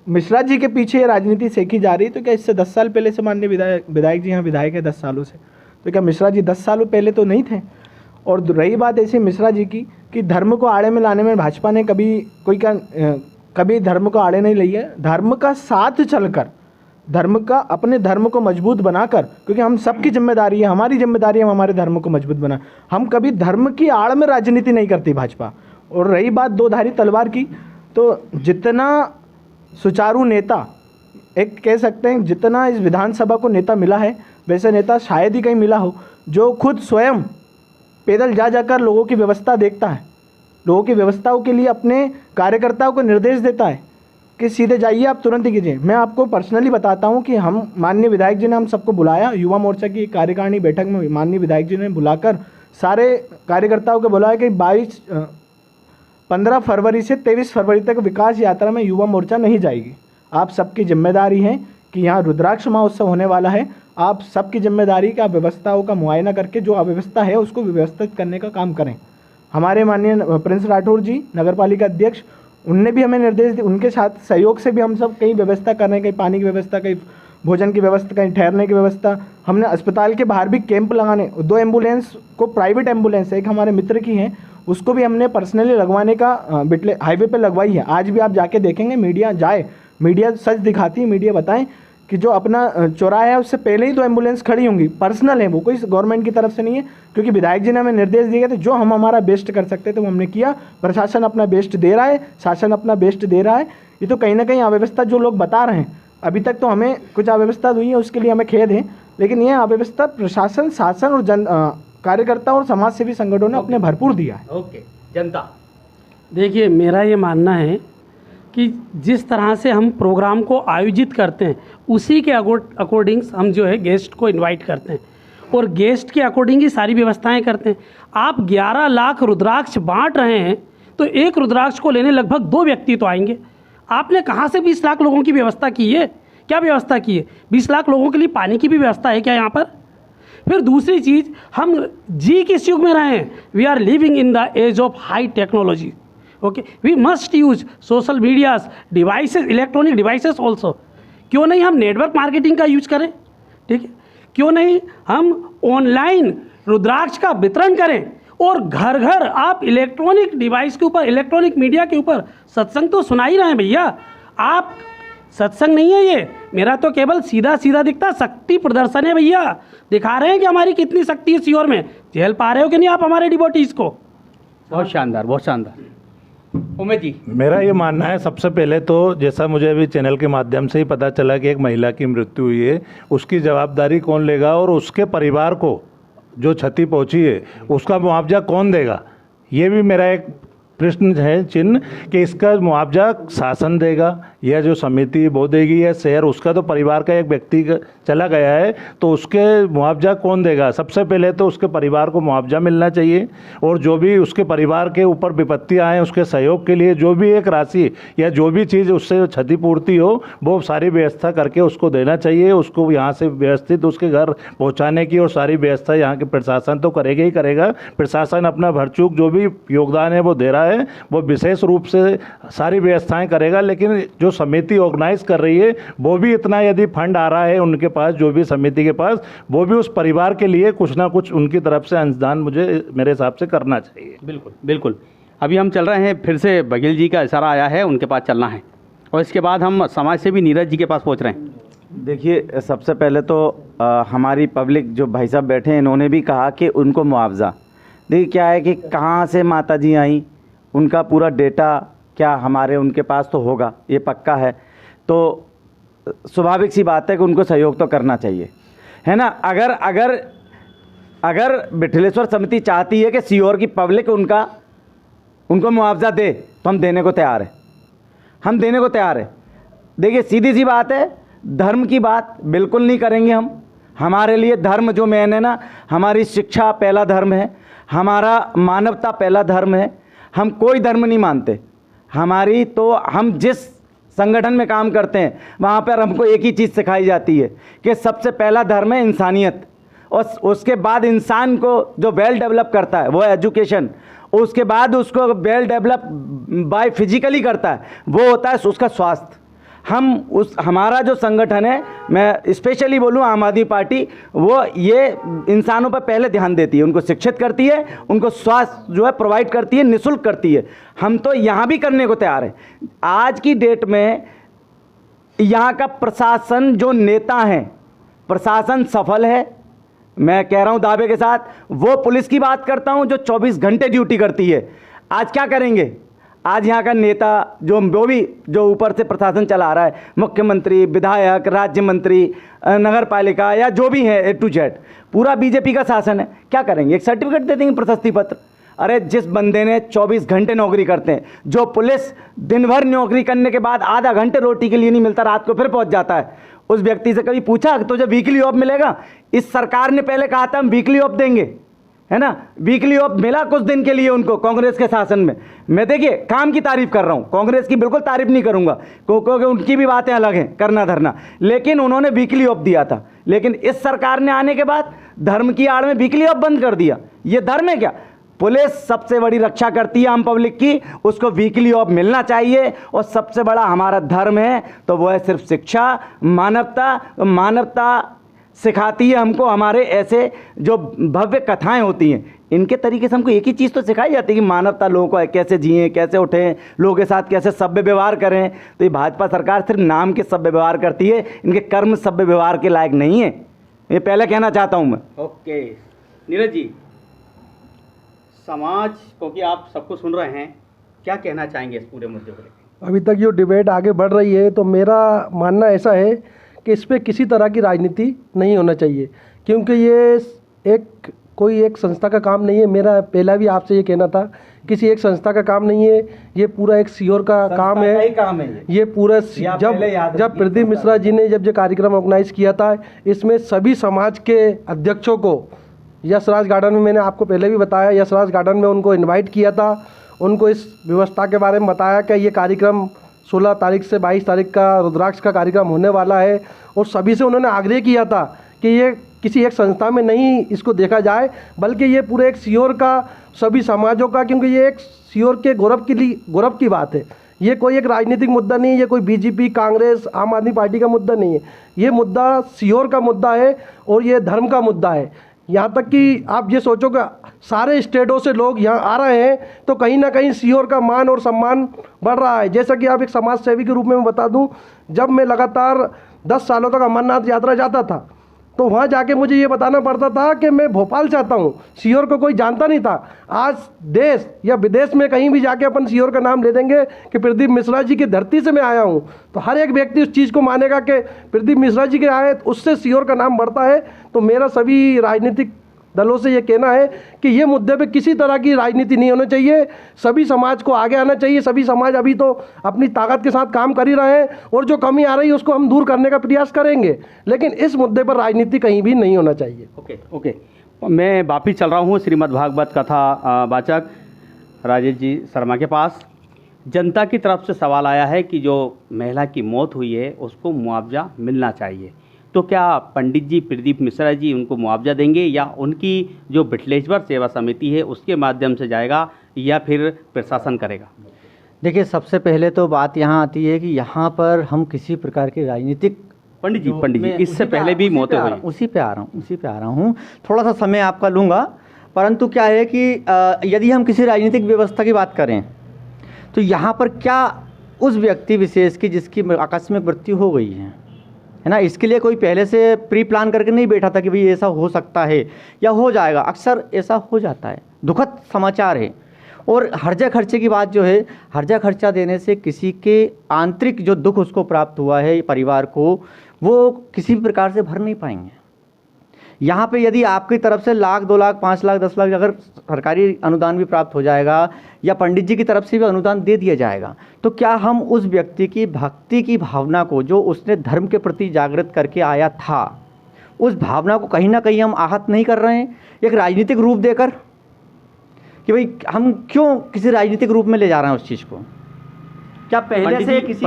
मिश्रा जी के पीछे ये राजनीति सेकी जा रही है। तो क्या इससे 10 साल पहले से माननीय विधायक जी यहाँ विधायक है 10 सालों से, तो क्या मिश्रा जी 10 सालों पहले तो नहीं थे? और रही बात ऐसे मिश्रा जी की कि धर्म को आड़े में लाने में भाजपा ने कभी धर्म को आड़े नहीं ली है। धर्म का साथ चलकर, अपने धर्म को मजबूत बनाकर, क्योंकि हम सबकी जिम्मेदारी है, हमारी जिम्मेदारी है हम हमारे धर्म को मजबूत बना। हम कभी धर्म की आड़ में राजनीति नहीं करती भाजपा। और रही बात 2 धारी तलवार की, तो जितना सुचारू नेता, एक कह सकते हैं जितना इस विधानसभा को नेता मिला है, वैसे नेता शायद ही कहीं मिला हो जो खुद स्वयं पैदल जा जाकर लोगों की व्यवस्था देखता है, लोगों की व्यवस्थाओं के लिए अपने कार्यकर्ताओं को निर्देश देता है कि सीधे जाइए, आप तुरंत ही कीजिए। मैं आपको पर्सनली बताता हूं कि हम माननीय विधायक जी ने हम सबको बुलाया, युवा मोर्चा की कार्यकारिणी बैठक में माननीय विधायक जी ने बुलाकर सारे कार्यकर्ताओं को बुलाया कि 15 फरवरी से 23 फरवरी तक विकास यात्रा में युवा मोर्चा नहीं जाएगी। आप सबकी जिम्मेदारी है कि यहाँ रुद्राक्ष महोत्सव होने वाला है, आप सबकी जिम्मेदारी कि आप व्यवस्थाओं का मुआयना करके जो अव्यवस्था है उसको व्यवस्थित करने का काम करें। हमारे माननीय प्रिंस राठौर जी नगर पालिका अध्यक्ष, उनने भी हमें निर्देश दिए, उनके साथ सहयोग से भी हम सब कहीं व्यवस्था कर रहे हैं, कहीं पानी की व्यवस्था, कहीं भोजन की व्यवस्था, कहीं ठहरने की व्यवस्था। हमने अस्पताल के बाहर भी कैंप लगाने, 2 एम्बुलेंस को, प्राइवेट एम्बुलेंस एक हमारे मित्र की हैं, उसको भी हमने पर्सनली लगवाने का बिटले हाईवे पे लगवाई है। आज भी आप जाके देखेंगे, मीडिया सच दिखाती है, मीडिया बताएं कि जो अपना चौराहा है उससे पहले ही 2 एम्बुलेंस खड़ी होंगी, पर्सनल है वो, कोई गवर्नमेंट की तरफ से नहीं है, क्योंकि विधायक जी ने हमें निर्देश दिए थे जो हम हमारा बेस्ट कर सकते थे वो हमने किया। प्रशासन अपना बेस्ट दे रहा है, शासन अपना बेस्ट दे रहा है। ये तो कहीं ना कहीं अव्यवस्था जो लोग बता रहे हैं, अभी तक तो हमें कुछ अव्यवस्था हुई है उसके लिए हमें खेद है, लेकिन यह अव्यवस्था प्रशासन, शासन और कार्यकर्ता और समाज सेवी संगठनों ने अपने भरपूर दिया है। ओके, जनता देखिए, मेरा ये मानना है कि जिस तरह से हम प्रोग्राम को आयोजित करते हैं उसी के अकॉर्डिंग्स हम जो है गेस्ट को इनवाइट करते हैं और गेस्ट के अकॉर्डिंग ही सारी व्यवस्थाएं करते हैं। आप 11 लाख रुद्राक्ष बांट रहे हैं तो एक रुद्राक्ष को लेने लगभग 2 व्यक्ति तो आएंगे। आपने कहाँ से 20 लाख लोगों की व्यवस्था की है? क्या व्यवस्था की है? 20 लाख लोगों के लिए पानी की भी व्यवस्था है क्या यहाँ पर? फिर दूसरी चीज़, हम जी किस युग में रहे हैं? We are living in the age of high technology. Okay, we must use social medias, devices, electronic devices also. क्यों नहीं हम नेटवर्क मार्केटिंग का यूज करें? ठीक है, क्यों नहीं हम ऑनलाइन रुद्राक्ष का वितरण करें और घर घर आप इलेक्ट्रॉनिक डिवाइस के ऊपर, इलेक्ट्रॉनिक मीडिया के ऊपर सत्संग तो सुना ही रहे हैं भैया। आप सत्संग नहीं है ये, मेरा तो केवल सीधा सीधा दिखता शक्ति प्रदर्शन है भैया। दिखा रहे हैं कि हमारी कितनी शक्ति है सीहोर में। झेल पा रहे हो कि नहीं आप हमारे डिवोटीज को? बहुत शानदार, बहुत शानदार। उमेश जी, मेरा ये मानना है, सबसे पहले तो जैसा मुझे अभी चैनल के माध्यम से ही पता चला कि एक महिला की मृत्यु हुई है, उसकी जवाबदारी कौन लेगा और उसके परिवार को जो क्षति पहुंची है उसका मुआवजा कौन देगा? ये भी मेरा एक प्रश्न है चिन्ह कि इसका मुआवजा शासन देगा या जो समिति वो देगी या शहर, उसका तो परिवार का एक व्यक्ति चला गया है तो उसके मुआवजा कौन देगा? सबसे पहले तो उसके परिवार को मुआवजा मिलना चाहिए और जो भी उसके परिवार के ऊपर विपत्तियाँ आएँ उसके सहयोग के लिए जो भी एक राशि या जो भी चीज़ उससे क्षतिपूर्ति हो वो सारी व्यवस्था करके उसको देना चाहिए। उसको यहाँ से व्यवस्थित उसके घर पहुँचाने की और सारी व्यवस्था यहाँ के प्रशासन तो करेगा ही करेगा। प्रशासन अपना भरचूक जो भी योगदान है वो दे रहा है, वो विशेष रूप से सारी व्यवस्थाएं करेगा, लेकिन जो समिति ऑर्गेनाइज कर रही है वो भी इतना यदि फंड आ रहा है उनके पास, जो भी समिति के पास, वो भी उस परिवार के लिए कुछ ना कुछ उनकी तरफ से अंशदान मेरे हिसाब से करना चाहिए। बिल्कुल बिल्कुल। अभी हम चल रहे हैं, फिर से बघेल जी का इशारा आया है, उनके पास चलना है और इसके बाद हम समाज सेवी नीरज जी के पास पहुँच रहे हैं। देखिए, सबसे पहले तो हमारी पब्लिक जो भाई साहब बैठे हैं इन्होंने भी कहा कि उनको मुआवजा। देखिए क्या है कि कहाँ से माता जी आई, उनका पूरा डेटा क्या हमारे उनके पास तो होगा, ये पक्का है। तो स्वाभाविक सी बात है कि उनको सहयोग तो करना चाहिए, है ना। अगर अगर अगर बिठलेश्वर समिति चाहती है कि सीहोर की पब्लिक उनका उनको मुआवजा दे तो हम देने को तैयार हैं, हम देने को तैयार हैं। देखिए सीधी सी बात है, धर्म की बात बिल्कुल नहीं करेंगे हम। हमारे लिए धर्म जो मेन है ना, हमारी शिक्षा पहला धर्म है, हमारा मानवता पहला धर्म है। हम कोई धर्म नहीं मानते। हमारी तो हम जिस संगठन में काम करते हैं वहाँ पर हमको एक ही चीज़ सिखाई जाती है कि सबसे पहला धर्म है इंसानियत, और उसके बाद इंसान को जो वेल डेवलप करता है वो एजुकेशन, उसके बाद उसको वेल डेवलप बाय फिजिकली करता है वो होता है उसका स्वास्थ्य। हमारा जो संगठन है, मैं स्पेशली बोलूँ आम आदमी पार्टी, वो ये इंसानों पर पहले ध्यान देती है, उनको शिक्षित करती है, उनको स्वास्थ्य जो है प्रोवाइड करती है, निःशुल्क करती है। हम तो यहाँ भी करने को तैयार हैं। आज की डेट में यहाँ का प्रशासन जो नेता हैं, प्रशासन सफल है, मैं कह रहा हूँ दावे के साथ। वो पुलिस की बात करता हूँ जो 24 घंटे ड्यूटी करती है। आज क्या करेंगे? आज यहाँ का नेता जो ऊपर से प्रशासन चला रहा है, मुख्यमंत्री, विधायक, राज्य मंत्री, नगर पालिका या जो भी है A to Z, पूरा बीजेपी का शासन है। क्या करेंगे? एक सर्टिफिकेट दे देंगे, प्रशस्ति पत्र। अरे जिस बंदे ने 24 घंटे नौकरी करते हैं, जो पुलिस दिन भर नौकरी करने के बाद आधा घंटे रोटी के लिए नहीं मिलता, रात को फिर पहुंच जाता है, उस व्यक्ति से कभी पूछा तुझे वीकली ऑफ मिलेगा? इस सरकार ने पहले कहा था हम वीकली ऑफ देंगे, है ना। वीकली ऑफ मिला कुछ दिन के लिए उनको कांग्रेस के शासन में। मैं देखिए काम की तारीफ कर रहा हूँ, कांग्रेस की बिल्कुल तारीफ नहीं करूँगा क्योंकि उनकी भी बातें अलग हैं, करना धरना, लेकिन उन्होंने वीकली ऑफ दिया था। लेकिन इस सरकार ने आने के बाद धर्म की आड़ में वीकली ऑफ बंद कर दिया। ये धर्म है क्या? पुलिस सबसे बड़ी रक्षा करती है आम पब्लिक की, उसको वीकली ऑफ मिलना चाहिए। और सबसे बड़ा हमारा धर्म है तो वो है सिर्फ शिक्षा, मानवता सिखाती है हमको। हमारे ऐसे जो भव्य कथाएं होती हैं, इनके तरीके से हमको एक ही चीज़ तो सिखाई जाती है कि मानवता, लोगों को कैसे जिएं, कैसे उठें, लोगों के साथ कैसे सभ्य व्यवहार करें। तो ये भाजपा सरकार सिर्फ नाम के सभ्य व्यवहार करती है, इनके कर्म सभ्य व्यवहार के लायक नहीं है। ये पहले कहना चाहता हूँ मैं। ओके नीरज जी, समाज, क्योंकि आप सबको सुन रहे हैं, क्या कहना चाहेंगे इस पूरे मुद्दे को लेकर? अभी तक जो डिबेट आगे बढ़ रही है, तो मेरा मानना ऐसा है कि इस पर किसी तरह की राजनीति नहीं होना चाहिए, क्योंकि ये कोई एक संस्था का काम नहीं है। मेरा पहला भी आपसे ये कहना था, किसी एक संस्था का काम नहीं है, ये पूरा एक सीओर का काम है। ये पूरा जब प्रदीप मिश्रा जी ने जब ये कार्यक्रम ऑर्गेनाइज किया था, इसमें सभी समाज के अध्यक्षों को यशराज गार्डन में, मैंने आपको पहले भी बताया, यशराज गार्डन में उनको इन्वाइट किया था, उनको इस व्यवस्था के बारे में बताया कि ये कार्यक्रम 16 तारीख से 22 तारीख का रुद्राक्ष का कार्यक्रम होने वाला है। और सभी से उन्होंने आग्रह किया था कि ये किसी एक संस्था में नहीं इसको देखा जाए, बल्कि ये पूरे एक सीओर का, सभी समाजों का, क्योंकि ये एक सीओर के गौरव की बात है। ये कोई एक राजनीतिक मुद्दा नहीं है, ये कोई बीजेपी, कांग्रेस, आम आदमी पार्टी का मुद्दा नहीं है। ये मुद्दा सीओर का मुद्दा है और ये धर्म का मुद्दा है। यहाँ तक कि आप ये सोचो कि सारे स्टेटों से लोग यहाँ आ रहे हैं, तो कहीं ना कहीं सीओर का मान और सम्मान बढ़ रहा है। जैसा कि आप एक समाज सेवी के रूप में मैं बता दूं, जब मैं लगातार 10 सालों तक अमरनाथ यात्रा जाता था, तो वहाँ जाके मुझे ये बताना पड़ता था कि मैं भोपाल से आता हूँ, सीओर को कोई जानता नहीं था। आज देश या विदेश में कहीं भी जाके अपन सीओर का नाम ले देंगे कि प्रदीप मिश्रा जी की धरती से मैं आया हूँ, तो हर एक व्यक्ति उस चीज़ को मानेगा कि प्रदीप मिश्रा जी के आए, उससे सीओर का नाम बढ़ता है। तो मेरा सभी राजनीतिक दलों से ये कहना है कि ये मुद्दे पे किसी तरह की राजनीति नहीं होनी चाहिए। सभी समाज को आगे आना चाहिए। सभी समाज अभी तो अपनी ताकत के साथ काम कर ही रहे हैं, और जो कमी आ रही है उसको हम दूर करने का प्रयास करेंगे, लेकिन इस मुद्दे पर राजनीति कहीं भी नहीं होना चाहिए। ओके, मैं वापिस चल रहा हूँ श्रीमद् भागवत कथा वाचक राजेश जी शर्मा के पास। जनता की तरफ से सवाल आया है कि जो महिला की मौत हुई है उसको मुआवजा मिलना चाहिए, तो क्या पंडित जी प्रदीप मिश्रा जी उनको मुआवजा देंगे, या उनकी जो बिटलेश्वर सेवा समिति है उसके माध्यम से जाएगा, या फिर प्रशासन करेगा? देखिए, सबसे पहले तो बात यहाँ आती है कि यहाँ पर हम किसी प्रकार की राजनीतिक, पंडित जी इससे पहले भी मौतें हुई, उसी पे आ रहा हूँ। थोड़ा सा समय आपका लूँगा, परंतु क्या है कि यदि हम किसी राजनीतिक व्यवस्था की बात करें, तो यहाँ पर क्या उस व्यक्ति विशेष की जिसकी आकस्मिक मृत्यु हो गई है ना, इसके लिए कोई पहले से प्री प्लान करके नहीं बैठा था कि भाई ऐसा हो सकता है या हो जाएगा। अक्सर ऐसा हो जाता है, दुखद समाचार है। और हर्जा खर्चे की बात जो है, हर्जा खर्चा देने से किसी के आंतरिक जो दुख उसको प्राप्त हुआ है परिवार को, वो किसी भी प्रकार से भर नहीं पाएंगे। यहाँ पे यदि आपकी तरफ से लाख 2 लाख 5 लाख 10 लाख अगर सरकारी अनुदान भी प्राप्त हो जाएगा या पंडित जी की तरफ से भी अनुदान दे दिया जाएगा, तो क्या हम उस व्यक्ति की भक्ति की भावना को, जो उसने धर्म के प्रति जागृत करके आया था, उस भावना को कहीं ना कहीं हम आहत नहीं कर रहे हैं एक राजनीतिक रूप देकर? कि भाई हम क्यों किसी राजनीतिक रूप में ले जा रहे हैं उस चीज़ को? क्या पहले से किसी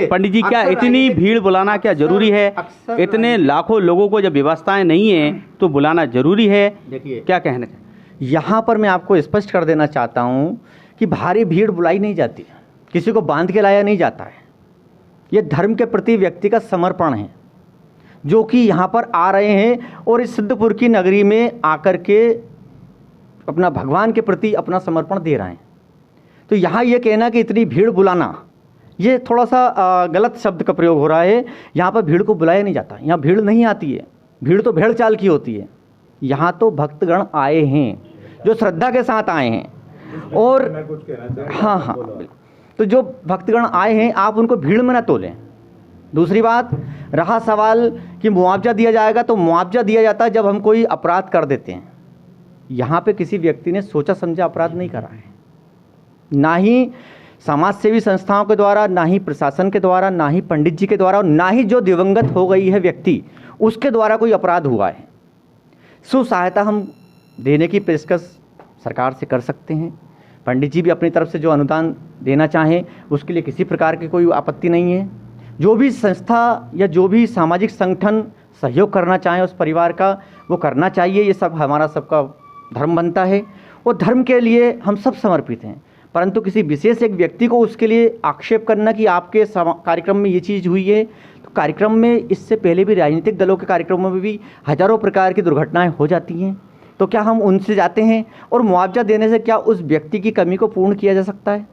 पंडित जी क्या अक्सर इतनी राजनीतिक- भीड़ बुलाना क्या जरूरी है? अक्सर इतने लाखों लोगों को जब व्यवस्थाएं नहीं है तो बुलाना जरूरी है? देखिए, क्या कहना चाहिए? यहाँ पर मैं आपको स्पष्ट कर देना चाहता हूँ कि भारी भीड़ बुलाई नहीं जाती, किसी को बांध के लाया नहीं जाता है। ये धर्म के प्रति व्यक्ति का समर्पण है, जो कि यहाँ पर आ रहे हैं और इस सिद्धपुर की नगरी में आकर के अपना भगवान के प्रति अपना समर्पण दे रहे हैं। तो यहाँ ये कहना कि इतनी भीड़ बुलाना, ये थोड़ा सा गलत शब्द का प्रयोग हो रहा है। यहाँ पर भीड़ को बुलाया नहीं जाता, यहाँ भीड़ नहीं आती है, भीड़ तो भेड़ चाल की होती है। यहाँ तो भक्तगण आए हैं जो श्रद्धा के साथ आए हैं। और हाँ हाँ, तो जो भक्तगण आए हैं आप उनको भीड़ में ना तोलें। दूसरी बात, रहा सवाल कि मुआवजा दिया जाएगा, तो मुआवजा दिया जाता है जब हम कोई अपराध कर देते हैं। यहाँ पे किसी व्यक्ति ने सोचा समझा अपराध नहीं करा है, ना ही समाज सेवी संस्थाओं के द्वारा, ना ही प्रशासन के द्वारा, ना ही पंडित जी के द्वारा, और ना ही जो दिवंगत हो गई है व्यक्ति उसके द्वारा कोई अपराध हुआ है। स्व सहायता हम देने की पेशकश सरकार से कर सकते हैं। पंडित जी भी अपनी तरफ से जो अनुदान देना चाहें उसके लिए किसी प्रकार की कोई आपत्ति नहीं है। जो भी संस्था या जो भी सामाजिक संगठन सहयोग करना चाहें उस परिवार का, वो करना चाहिए। ये सब हमारा सबका धर्म बनता है और धर्म के लिए हम सब समर्पित हैं। परंतु किसी विशेष एक व्यक्ति को उसके लिए आक्षेप करना कि आपके कार्यक्रम में ये चीज़ हुई है, तो कार्यक्रम में इससे पहले भी राजनीतिक दलों के कार्यक्रमों में भी हज़ारों प्रकार की दुर्घटनाएं हो जाती हैं। तो क्या हम उनसे जाते हैं और मुआवजा देने से क्या उस व्यक्ति की कमी को पूर्ण किया जा सकता है?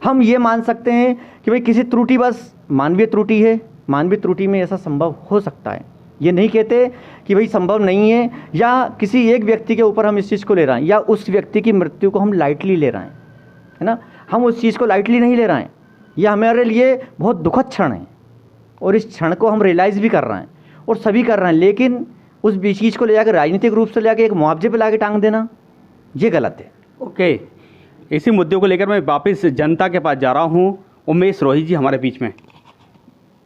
हम ये मान सकते हैं कि भाई किसी त्रुटि, बस मानवीय त्रुटि है, मानवीय त्रुटि में ऐसा संभव हो सकता है। ये नहीं कहते कि भाई संभव नहीं है, या किसी एक व्यक्ति के ऊपर हम इस चीज़ को ले रहे हैं, या उस व्यक्ति की मृत्यु को हम लाइटली ले रहे हैं, है ना। हम उस चीज़ को लाइटली नहीं ले रहे हैं। यह हमारे लिए बहुत दुखद क्षण है और इस क्षण को हम रियलाइज़ भी कर रहे हैं और सभी कर रहे हैं। लेकिन उस चीज़ को ले जाकर राजनीतिक रूप से ले जाकर एक मुआवजे पे लाके टांग देना, ये गलत है। ओके, इसी मुद्दे को लेकर मैं वापस जनता के पास जा रहा हूँ। उमेश रोहित जी हमारे बीच में।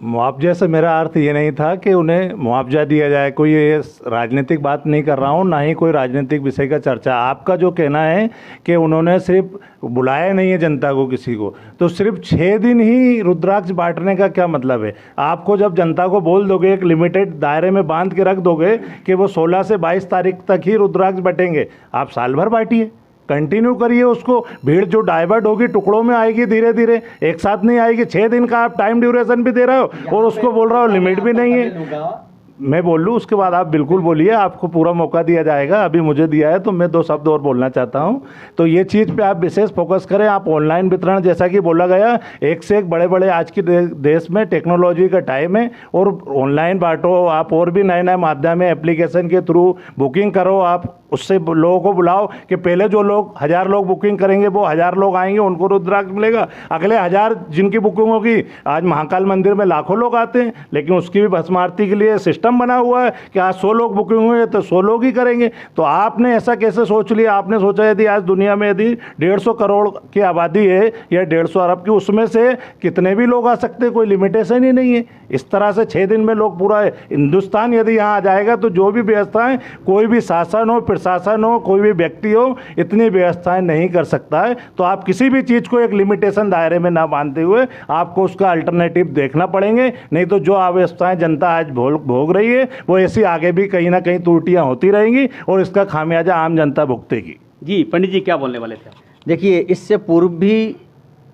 मुआवजे से मेरा अर्थ ये नहीं था कि उन्हें मुआवजा दिया जाए, कोई ये राजनीतिक बात नहीं कर रहा हूँ, ना ही कोई राजनीतिक विषय का चर्चा। आपका जो कहना है कि उन्होंने सिर्फ बुलाया नहीं है जनता को किसी को, तो सिर्फ 6 दिन ही रुद्राक्ष बांटने का क्या मतलब है? आपको जब जनता को बोल दोगे, एक लिमिटेड दायरे में बांध के रख दोगे कि वो 16 से 22 तारीख तक ही रुद्राक्ष बटेंगे, आप साल भर बांटिए, कंटिन्यू करिए उसको। भीड़ जो डाइवर्ट होगी टुकड़ों में आएगी, धीरे धीरे, एक साथ नहीं आएगी। 6 दिन का आप टाइम ड्यूरेशन भी दे रहे हो और उसको बोल रहे हो लिमिट भी नहीं है। मैं बोल लूँ उसके बाद आप बिल्कुल बोलिए, आपको पूरा मौका दिया जाएगा। अभी मुझे दिया है तो मैं 2 शब्द और बोलना चाहता हूँ। तो ये चीज़ पे आप विशेष फोकस करें। आप ऑनलाइन वितरण, जैसा कि बोला गया, एक से एक बड़े बड़े आज की देश में टेक्नोलॉजी का टाइम है और ऑनलाइन बांटो आप, और भी नए नए माध्यम है, एप्लीकेशन के थ्रू बुकिंग करो आप, उससे लोगों को बुलाओ कि पहले जो लोग 1000 लोग बुकिंग करेंगे वो 1000 लोग आएंगे, उनको रुद्राक्ष मिलेगा। अगले 1000 जिनकी बुकिंग होगी, आज महाकाल मंदिर में लाखों लोग आते हैं, लेकिन उसकी भी भस्म आरती के लिए सिस्टम बना हुआ है कि आज 100 लोग बुकिंग हुए तो 100 लोग ही करेंगे। तो आपने ऐसा कैसे सोच लिया? आपने सोचा यदि आज दुनिया में यदि 150 करोड़ की आबादी है या 150 अरब की, उसमें से कितने भी लोग आ सकते हैं, कोई लिमिटेशन ही नहीं है। इस तरह से 6 दिन में लोग पूरा हिंदुस्तान यदि यहाँ आ जाएगा तो जो भी व्यवस्थाएं, कोई भी शासन हो, प्रशासन हो, कोई भी व्यक्ति हो, इतनी व्यवस्थाएं नहीं कर सकता है। तो आप किसी भी चीज़ को एक लिमिटेशन दायरे में ना बांधते हुए आपको उसका अल्टरनेटिव देखना पड़ेंगे। नहीं तो जो अव्यवस्थाएं जनता आज भोग रही है वो ऐसी आगे भी कहीं ना कहीं त्रुटियां होती रहेंगी और इसका खामियाजा आम जनता भुगतेगी। जी पंडित जी क्या बोलने वाले थे? देखिए, इससे पूर्व भी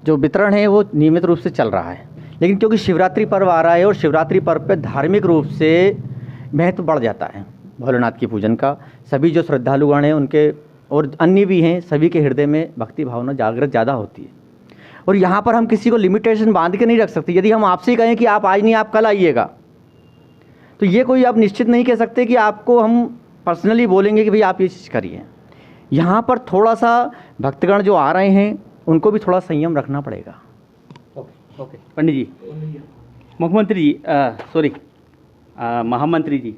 जो वितरण है वो नियमित रूप से चल रहा है, लेकिन क्योंकि शिवरात्रि पर्व आ रहा है और शिवरात्रि पर्व पे धार्मिक रूप से महत्व बढ़ जाता है भोलेनाथ की पूजन का। सभी जो श्रद्धालुगण हैं उनके और अन्य भी हैं, सभी के हृदय में भक्ति भावना जागृत ज़्यादा होती है। और यहाँ पर हम किसी को लिमिटेशन बांध के नहीं रख सकते। यदि हम आपसे ही कहें कि आप आज नहीं, आप कल आइएगा, तो ये कोई आप निश्चित नहीं कह सकते कि आपको हम पर्सनली बोलेंगे कि भाई आप ये चीज़ करिए। यहाँ पर थोड़ा सा भक्तगण जो आ रहे हैं उनको भी थोड़ा संयम रखना पड़ेगा। ओके पंडित जी, मुख्यमंत्री जी, सॉरी महामंत्री जी,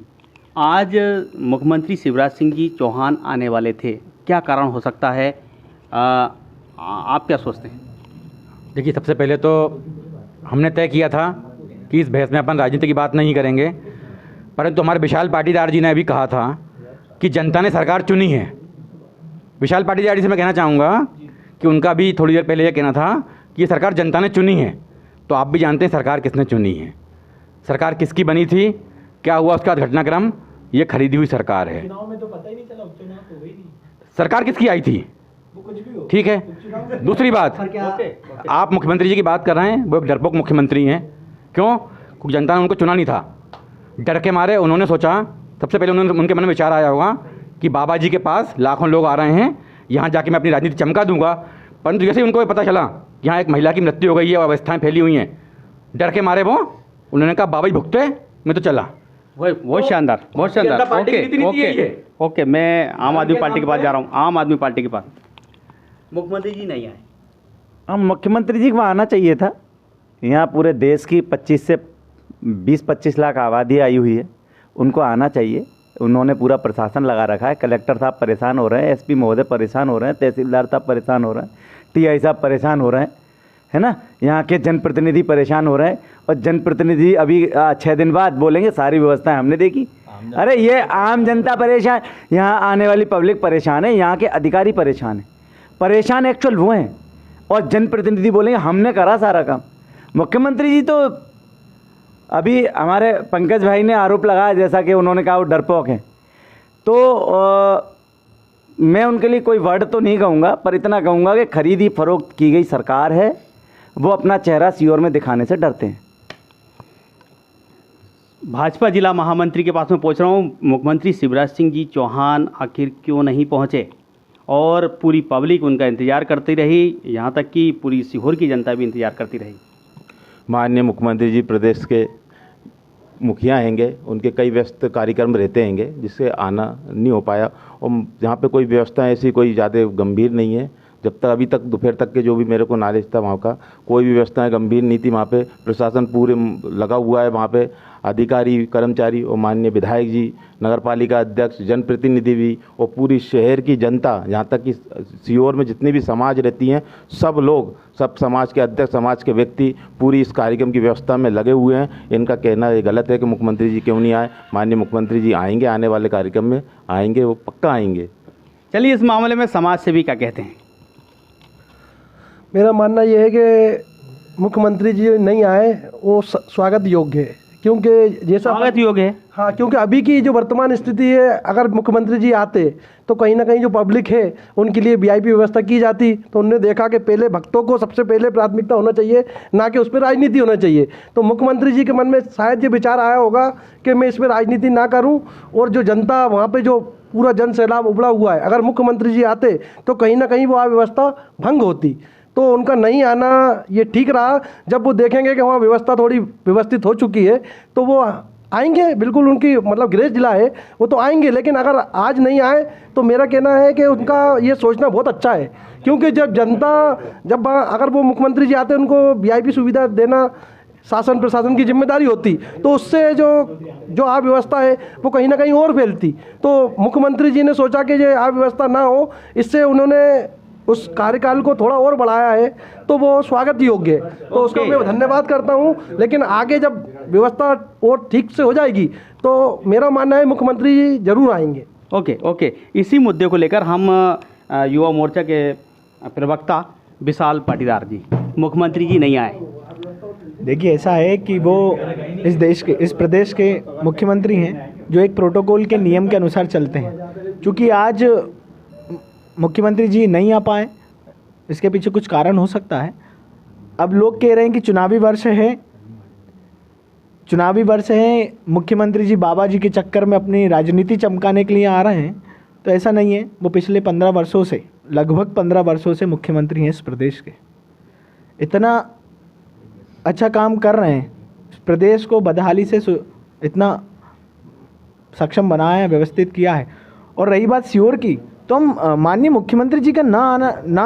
आज मुख्यमंत्री शिवराज सिंह जी चौहान आने वाले थे, क्या कारण हो सकता है? आप क्या सोचते हैं? देखिए, सबसे पहले तो हमने तय किया था कि इस बहस में अपन राजनीति की बात नहीं करेंगे, परंतु हमारे विशाल पाटीदार जी ने अभी कहा था कि जनता ने सरकार चुनी है। विशाल पाटीदार जी से मैं कहना चाहूँगा कि उनका भी थोड़ी देर पहले ये कहना था कि ये सरकार जनता ने चुनी है। तो आप भी जानते हैं सरकार किसने चुनी है, सरकार किसकी बनी थी, क्या हुआ उसका घटनाक्रम, ये खरीदी हुई सरकार है। चुनाव में तो पता ही नहीं चला, उपचुनाव तो हुए ही नहीं। सरकार किसकी आई थी, ठीक है। दूसरी बात, आप मुख्यमंत्री जी की बात कर रहे हैं, वो एक डरपोक मुख्यमंत्री हैं। क्यों? क्योंकि जनता ने उनको चुना नहीं था। डर के मारे उन्होंने सोचा, सबसे पहले उनके मन में विचार आया होगा कि बाबा जी के पास लाखों लोग आ रहे हैं, यहाँ जाके मैं अपनी राजनीति चमका दूंगा। परंतु जैसे ही उनको पता चला कि यहाँ एक महिला की मृत्यु हो गई है और अवस्थाएँ फैली हुई हैं, डर के मारे वो उन्होंने कहा बाबा जी भुगते, मैं तो चला। बहुत शानदार, बहुत शानदार। ओके, मैं आम आदमी पार्टी के पास जा रहा हूँ। आम आदमी पार्टी के पास मुख्यमंत्री जी नहीं आए। हम मुख्यमंत्री जी को आना चाहिए था। यहाँ पूरे देश की 25 से 20-25 लाख आबादी आई हुई है, उनको आना चाहिए। उन्होंने पूरा प्रशासन लगा रखा है। कलेक्टर साहब परेशान हो रहे हैं, एसपी महोदय परेशान हो रहे हैं, तहसीलदार साहब परेशान हो रहे हैं, टीआई साहब परेशान हो रहे हैं, है ना। यहाँ के जनप्रतिनिधि परेशान हो रहे हैं और जनप्रतिनिधि अभी 6 दिन बाद बोलेंगे सारी व्यवस्थाएं हमने देखी। अरे ये आम जनता परेशान, यहाँ आने वाली पब्लिक परेशान है, यहाँ के अधिकारी परेशान हैं। परेशान एक्चुअल वो हैं और जनप्रतिनिधि बोलेंगे हमने करा सारा काम। मुख्यमंत्री जी तो अभी हमारे पंकज भाई ने आरोप लगाया, जैसा कि उन्होंने कहा वो डरपोक हैं, तो मैं उनके लिए कोई वर्ड तो नहीं कहूँगा, पर इतना कहूँगा कि खरीदी फरोख्त की गई सरकार है, वो अपना चेहरा सीओर में दिखाने से डरते हैं। भाजपा जिला महामंत्री के पास में पहुँच रहा हूँ। मुख्यमंत्री शिवराज सिंह जी चौहान आखिर क्यों नहीं पहुँचे और पूरी पब्लिक उनका इंतज़ार करती रही, यहाँ तक कि पूरी सीहोर की जनता भी इंतज़ार करती रही। माननीय मुख्यमंत्री जी प्रदेश के मुखिया हैंगे, उनके कई व्यस्त कार्यक्रम रहते हैंगे जिससे आना नहीं हो पाया। और यहाँ पे कोई व्यवस्था ऐसी कोई ज़्यादा गंभीर नहीं है। जब तक अभी तक दोपहर तक के जो भी मेरे को नॉलेज था वहाँ का, कोई भी व्यवस्थाएं गंभीर नहीं थी। वहाँ पे प्रशासन पूरे लगा हुआ है, वहाँ पे अधिकारी कर्मचारी और माननीय विधायक जी, नगर पालिका अध्यक्ष, जनप्रतिनिधि भी और पूरी शहर की जनता, यहाँ तक कि सीहोर में जितनी भी समाज रहती हैं, सब लोग, सब समाज के अध्यक्ष, समाज के व्यक्ति पूरी इस कार्यक्रम की व्यवस्था में लगे हुए हैं। इनका कहना ये गलत है कि मुख्यमंत्री जी क्यों नहीं आए। माननीय मुख्यमंत्री जी आएंगे, आने वाले कार्यक्रम में आएंगे, वो पक्का आएंगे। चलिए, इस मामले में समाज सेवी क्या कहते हैं? मेरा मानना यह है कि मुख्यमंत्री जी नहीं आए वो स्वागत योग्य है, क्योंकि जैसा स्वागत योग्य है। हाँ, क्योंकि अभी की जो वर्तमान स्थिति है, अगर मुख्यमंत्री जी आते तो कहीं ना कहीं जो पब्लिक है उनके लिए वीआईपी व्यवस्था की जाती। तो उन्होंने देखा कि पहले भक्तों को सबसे पहले प्राथमिकता होना चाहिए, ना कि उस पर राजनीति होना चाहिए। तो मुख्यमंत्री जी के मन में शायद ये विचार आया होगा कि मैं इसमें राजनीति ना करूं, और जो जनता वहाँ पे जो पूरा जन सैलाब उबड़ा हुआ है, अगर मुख्यमंत्री जी आते तो कहीं ना कहीं वो अव्यवस्था भंग होती। तो उनका नहीं आना ये ठीक रहा। जब वो देखेंगे कि वहाँ व्यवस्था थोड़ी व्यवस्थित हो चुकी है तो वो आएंगे, बिल्कुल उनकी मतलब गृह जिला है, वो तो आएंगे। लेकिन अगर आज नहीं आए तो मेरा कहना है कि उनका ये सोचना बहुत अच्छा है, क्योंकि जब जनता अगर वो मुख्यमंत्री जी आते उनको वीआईपी सुविधा देना शासन प्रशासन की जिम्मेदारी होती, तो उससे जो अव्यवस्था है वो कहीं ना कहीं और फैलती। तो मुख्यमंत्री जी ने सोचा कि ये अव्यवस्था ना हो, इससे उन्होंने उस कार्यकाल को थोड़ा और बढ़ाया है, तो वो स्वागत योग्य है। तो उसका मैं धन्यवाद करता हूँ। लेकिन आगे जब व्यवस्था और ठीक से हो जाएगी तो मेरा मानना है मुख्यमंत्री जी जरूर आएंगे। ओके, इसी मुद्दे को लेकर हम युवा मोर्चा के प्रवक्ता विशाल पाटीदार जी, मुख्यमंत्री जी नहीं आए। देखिए, ऐसा है कि वो इस देश के, इस प्रदेश के मुख्यमंत्री हैं जो एक प्रोटोकॉल के नियम के अनुसार चलते हैं। क्योंकि आज मुख्यमंत्री जी नहीं आ पाए, इसके पीछे कुछ कारण हो सकता है। अब लोग कह रहे हैं कि चुनावी वर्ष है, मुख्यमंत्री जी बाबा जी के चक्कर में अपनी राजनीति चमकाने के लिए आ रहे हैं। तो ऐसा नहीं है। वो पिछले 15 वर्षों से, लगभग 15 वर्षों से मुख्यमंत्री हैं इस प्रदेश के। इतना अच्छा काम कर रहे हैं, इस प्रदेश को बदहाली से इतना सक्षम बनाया है, व्यवस्थित किया है। और रही बात सीहोर की, तो हम माननीय मुख्यमंत्री जी का ना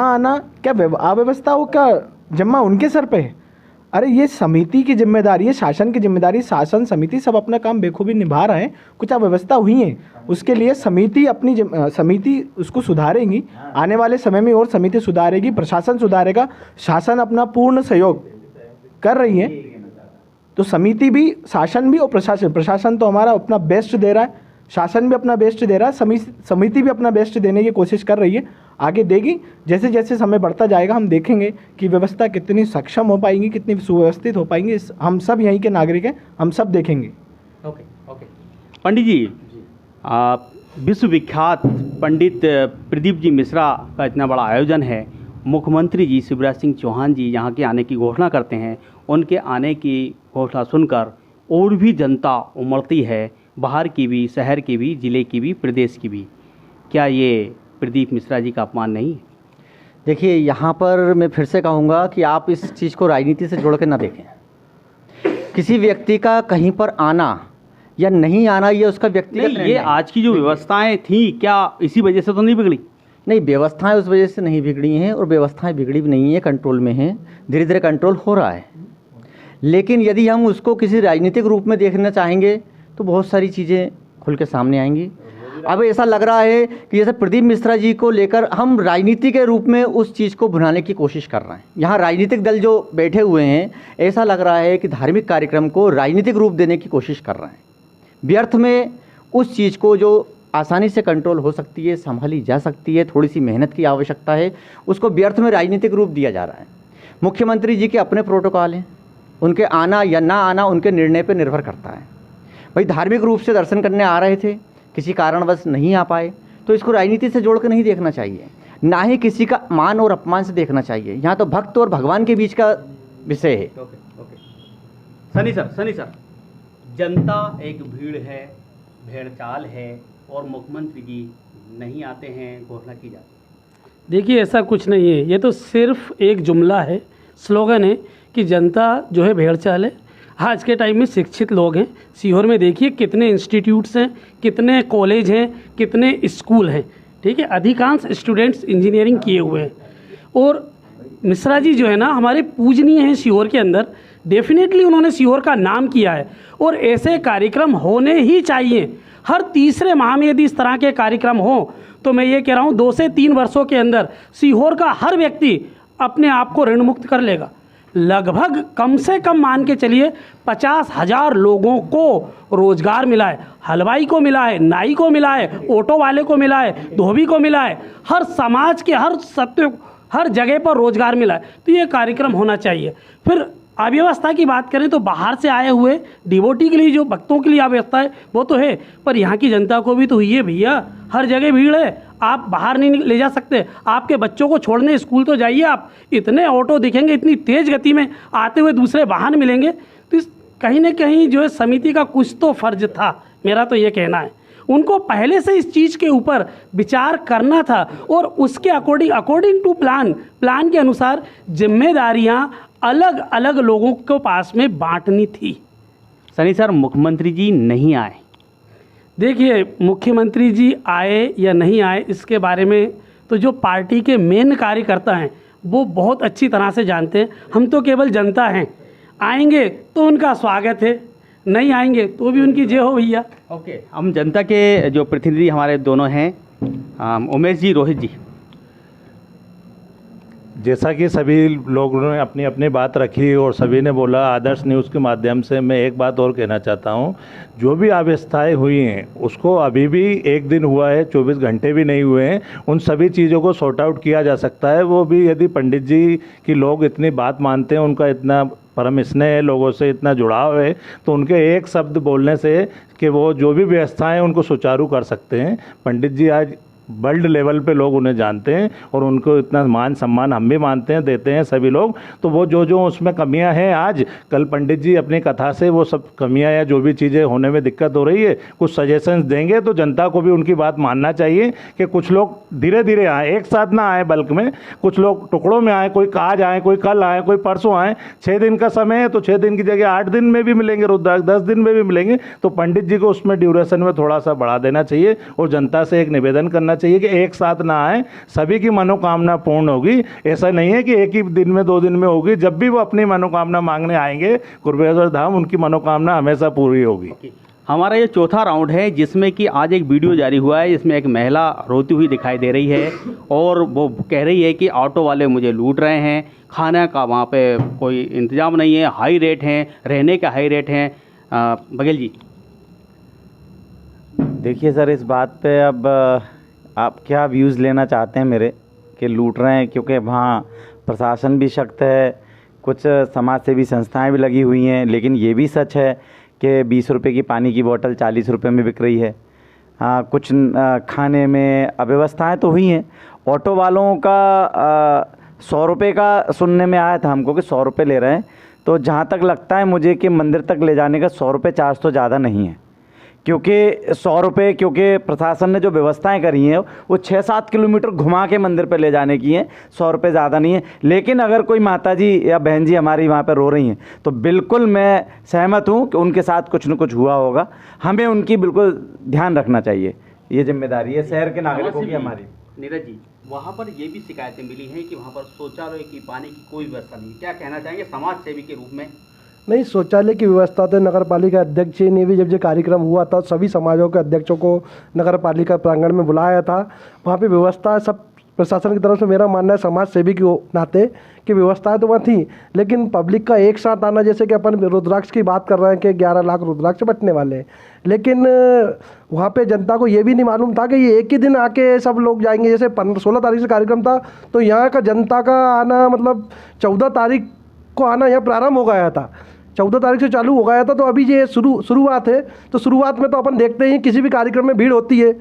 आना क्या अव्यवस्था हो, क्या जिम्मा उनके सर पे है। अरे ये समिति की जिम्मेदारी है, शासन की जिम्मेदारी, शासन समिति सब अपना काम बेखूबी निभा रहे हैं। कुछ अव्यवस्था हुई है, उसके लिए समिति अपनी समिति उसको सुधारेगी, आने वाले समय में और समिति सुधारेगी, प्रशासन सुधारेगा, शासन अपना पूर्ण सहयोग कर रही है। तो समिति भी, शासन भी और प्रशासन तो हमारा अपना बेस्ट दे रहा है, शासन भी अपना बेस्ट दे रहा है, समिति भी अपना बेस्ट देने की कोशिश कर रही है, आगे देगी। जैसे जैसे समय बढ़ता जाएगा हम देखेंगे कि व्यवस्था कितनी सक्षम हो पाएंगी, कितनी सुव्यवस्थित हो पाएंगी, हम सब यहीं के नागरिक हैं, हम सब देखेंगे। ओके ओके पंडित जी, विश्वविख्यात पंडित प्रदीप जी मिश्रा का इतना बड़ा आयोजन है, मुख्यमंत्री जी शिवराज सिंह चौहान जी यहाँ के आने की घोषणा करते हैं, उनके आने की घोषणा सुनकर और भी जनता उमड़ती है, बाहर की भी, शहर की भी, ज़िले की भी, प्रदेश की भी। क्या ये प्रदीप मिश्रा जी का अपमान नहीं है? देखिए, यहाँ पर मैं फिर से कहूँगा कि आप इस चीज़ को राजनीति से जोड़ के ना देखें। किसी व्यक्ति का कहीं पर आना या नहीं आना ये उसका व्यक्तिगत नहीं, ये आज की जो व्यवस्थाएं थी क्या इसी वजह से तो नहीं बिगड़ी? नहीं, व्यवस्थाएं उस वजह से नहीं बिगड़ी हैं, और व्यवस्थाएं बिगड़ी भी नहीं है, कंट्रोल में हैं, धीरे धीरे कंट्रोल हो रहा है। लेकिन यदि हम उसको किसी राजनीतिक रूप में देखना चाहेंगे तो बहुत सारी चीज़ें खुल के सामने आएंगी। अब ऐसा लग रहा है कि जैसे प्रदीप मिश्रा जी को लेकर हम राजनीति के रूप में उस चीज़ को भुनाने की कोशिश कर रहे हैं। यहाँ राजनीतिक दल जो बैठे हुए हैं, ऐसा लग रहा है कि धार्मिक कार्यक्रम को राजनीतिक रूप देने की कोशिश कर रहे हैं। व्यर्थ में उस चीज़ को जो आसानी से कंट्रोल हो सकती है, संभाली जा सकती है, थोड़ी सी मेहनत की आवश्यकता है, उसको व्यर्थ में राजनीतिक रूप दिया जा रहा है। मुख्यमंत्री जी के अपने प्रोटोकॉल हैं, उनके आना या ना आना उनके निर्णय पर निर्भर करता है। भाई धार्मिक रूप से दर्शन करने आ रहे थे, किसी कारणवश नहीं आ पाए, तो इसको राजनीति से जोड़ कर नहीं देखना चाहिए, ना ही किसी का मान और अपमान से देखना चाहिए। यहाँ तो भक्त और भगवान के बीच का विषय है। ओके सनी सर, जनता एक भीड़ है, भेड़ चाल है, और मुख्यमंत्री जी नहीं आते हैं, घोषणा की जाती है। देखिए, ऐसा कुछ नहीं है, ये तो सिर्फ एक जुमला है, स्लोगन है कि जनता जो है भेड़ चाल है। आज के टाइम में शिक्षित लोग हैं, सीहोर में देखिए कितने इंस्टीट्यूट्स हैं, कितने कॉलेज हैं, कितने स्कूल हैं, ठीक है, अधिकांश स्टूडेंट्स इंजीनियरिंग किए हुए हैं। और मिश्रा जी जो है ना हमारे पूजनीय हैं सीहोर के अंदर, डेफिनेटली उन्होंने सीहोर का नाम किया है, और ऐसे कार्यक्रम होने ही चाहिए। हर तीसरे माह में यदि इस तरह के कार्यक्रम हो तो मैं ये कह रहा हूँ 2 से 3 वर्षों के अंदर सीहोर का हर व्यक्ति अपने आप को ऋण मुक्त कर लेगा। लगभग कम से कम मान के चलिए 50,000 लोगों को रोजगार मिला है, हलवाई को मिला है, नाई को मिला है, ऑटो वाले को मिला है, धोबी को मिला है, हर समाज के हर जगह पर रोजगार मिला है। तो ये कार्यक्रम होना चाहिए। फिर अव्यवस्था की बात करें तो बाहर से आए हुए डिवोटी के लिए, जो भक्तों के लिए अव्यवस्था है वो तो है, पर यहाँ की जनता को भी तो हुई है भैया, हर जगह भीड़ है, आप बाहर नहीं ले जा सकते, आपके बच्चों को छोड़ने स्कूल तो जाइए आप, इतने ऑटो दिखेंगे, इतनी तेज़ गति में आते हुए दूसरे वाहन मिलेंगे। तो कहीं ना कहीं जो है समिति का कुछ तो फर्ज था, मेरा तो ये कहना है। उनको पहले से इस चीज़ के ऊपर विचार करना था, और उसके अकॉर्डिंग टू प्लान के अनुसार जिम्मेदारियां अलग अलग लोगों के पास में बांटनी थी। सनी सर, मुख्यमंत्री जी नहीं आए, देखिए मुख्यमंत्री जी आए या नहीं आए इसके बारे में तो जो पार्टी के मेन कार्यकर्ता हैं वो बहुत अच्छी तरह से जानते हैं। हम तो केवल जनता हैं, आएंगे तो उनका स्वागत है, नहीं आएंगे तो भी उनकी जय हो भैया। ओके, हम जनता के जो प्रतिनिधि हमारे दोनों हैं, उमेश जी, रोहित जी। जैसा कि सभी लोगों ने अपनी अपनी बात रखी और सभी ने बोला, आदर्श न्यूज़ के माध्यम से मैं एक बात और कहना चाहता हूं, जो भी अव्यवस्थाएं हुई हैं उसको अभी भी 1 दिन हुआ है, 24 घंटे भी नहीं हुए हैं, उन सभी चीज़ों को सॉर्ट आउट किया जा सकता है। वो भी यदि पंडित जी की लोग इतनी बात मानते हैं, उनका इतना परम स्नेह है, लोगों से इतना जुड़ाव है, तो उनके एक शब्द बोलने से कि वो जो भी व्यवस्थाएँ उनको सुचारू कर सकते हैं। पंडित जी आज वर्ल्ड लेवल पे लोग उन्हें जानते हैं और उनको इतना मान सम्मान हम भी मानते हैं, देते हैं सभी लोग। तो वो जो उसमें कमियां हैं, आज कल पंडित जी अपनी कथा से वो सब कमियां या जो भी चीज़ें होने में दिक्कत हो रही है कुछ सजेशंस देंगे, तो जनता को भी उनकी बात मानना चाहिए कि कुछ लोग धीरे धीरे आए, एक साथ ना आए, बल्क में कुछ लोग टुकड़ों में आए, कोई आज आए, कोई कल आए, कोई परसों आए। 6 दिन का समय है तो 6 दिन की जगह 8 दिन में भी मिलेंगे, रुद्राक्ष 10 दिन में भी मिलेंगे। तो पंडित जी को उसमें ड्यूरेशन में थोड़ा सा बढ़ा देना चाहिए और जनता से एक निवेदन करना चाहिए कि एक साथ ना आए, सभी की मनोकामना पूर्ण होगी। ऐसा नहीं है कि एक ही दिन में 2 दिन में होगी, जब भी वो अपनी मनोकामना मांगने आएंगे कुरबेश्वर धाम, उनकी मनोकामना हमेशा पूरी होगी। हमारा ये चौथा राउंड है जिसमें कि आज एक वीडियो जारी हुआ है जिसमें एक महिला रोती हुई दिखाई दे रही है और वो कह रही है कि ऑटो वाले मुझे लूट रहे हैं, खाने का वहाँ पे कोई इंतज़ाम नहीं है, हाई रेट हैं, रहने का हाई रेट हैं। बघेल जी। देखिए सर, इस बात पे अब आप क्या व्यूज़ लेना चाहते हैं मेरे कि लूट रहे हैं, क्योंकि वहाँ प्रशासन भी सख्त है, कुछ समाज सेवी संस्थाएं भी लगी हुई हैं, लेकिन ये भी सच है कि 20 रुपये की पानी की बोतल 40 रुपये में बिक रही है। हाँ, कुछ खाने में अव्यवस्थाएं तो हुई हैं। ऑटो वालों का 100 रुपये का सुनने में आया था हमको कि 100 रुपये ले रहे हैं, तो जहाँ तक लगता है मुझे कि मंदिर तक ले जाने का 100 रुपये चार्ज तो ज़्यादा नहीं है, क्योंकि 100 रुपये, क्योंकि प्रशासन ने जो व्यवस्थाएं करी हैं वो 6-7 किलोमीटर घुमा के मंदिर पे ले जाने की हैं। 100 रुपये ज़्यादा नहीं है। लेकिन अगर कोई माता जी या बहन जी हमारी वहाँ पे रो रही हैं तो बिल्कुल मैं सहमत हूँ कि उनके साथ कुछ न कुछ हुआ होगा, हमें उनकी बिल्कुल ध्यान रखना चाहिए, ये जिम्मेदारी है शहर के नागरिकों की हमारी। नीरज जी, वहाँ पर ये भी शिकायतें मिली हैं कि वहाँ पर शौचालय की पानी की कोई व्यवस्था नहीं, क्या कहना चाहेंगे समाज सेवी के रूप में? नहीं, शौचालय की व्यवस्था तो नगर पालिका अध्यक्ष जी ने भी, जब ये कार्यक्रम हुआ था सभी समाजों के अध्यक्षों को नगर पालिका प्रांगण में बुलाया था, वहाँ पे व्यवस्था सब प्रशासन की तरफ से, मेरा मानना है समाज सेवी के नाते कि व्यवस्थाएं तो वहाँ थी, लेकिन पब्लिक का एक साथ आना, जैसे कि अपन रुद्राक्ष की बात कर रहे हैं कि 11 लाख रुद्राक्ष बंटने वाले हैं, लेकिन वहाँ पे जनता को ये भी नहीं मालूम था कि ये एक ही दिन आके सब लोग जाएंगे। जैसे 16 तारीख से कार्यक्रम था तो यहाँ का जनता का आना मतलब 14 तारीख को आना यहाँ प्रारंभ हो गया था, 14 तारीख से चालू हो गया था। तो अभी ये शुरुआत है, तो शुरुआत में तो अपन देखते हैं किसी भी कार्यक्रम में भीड़ होती है,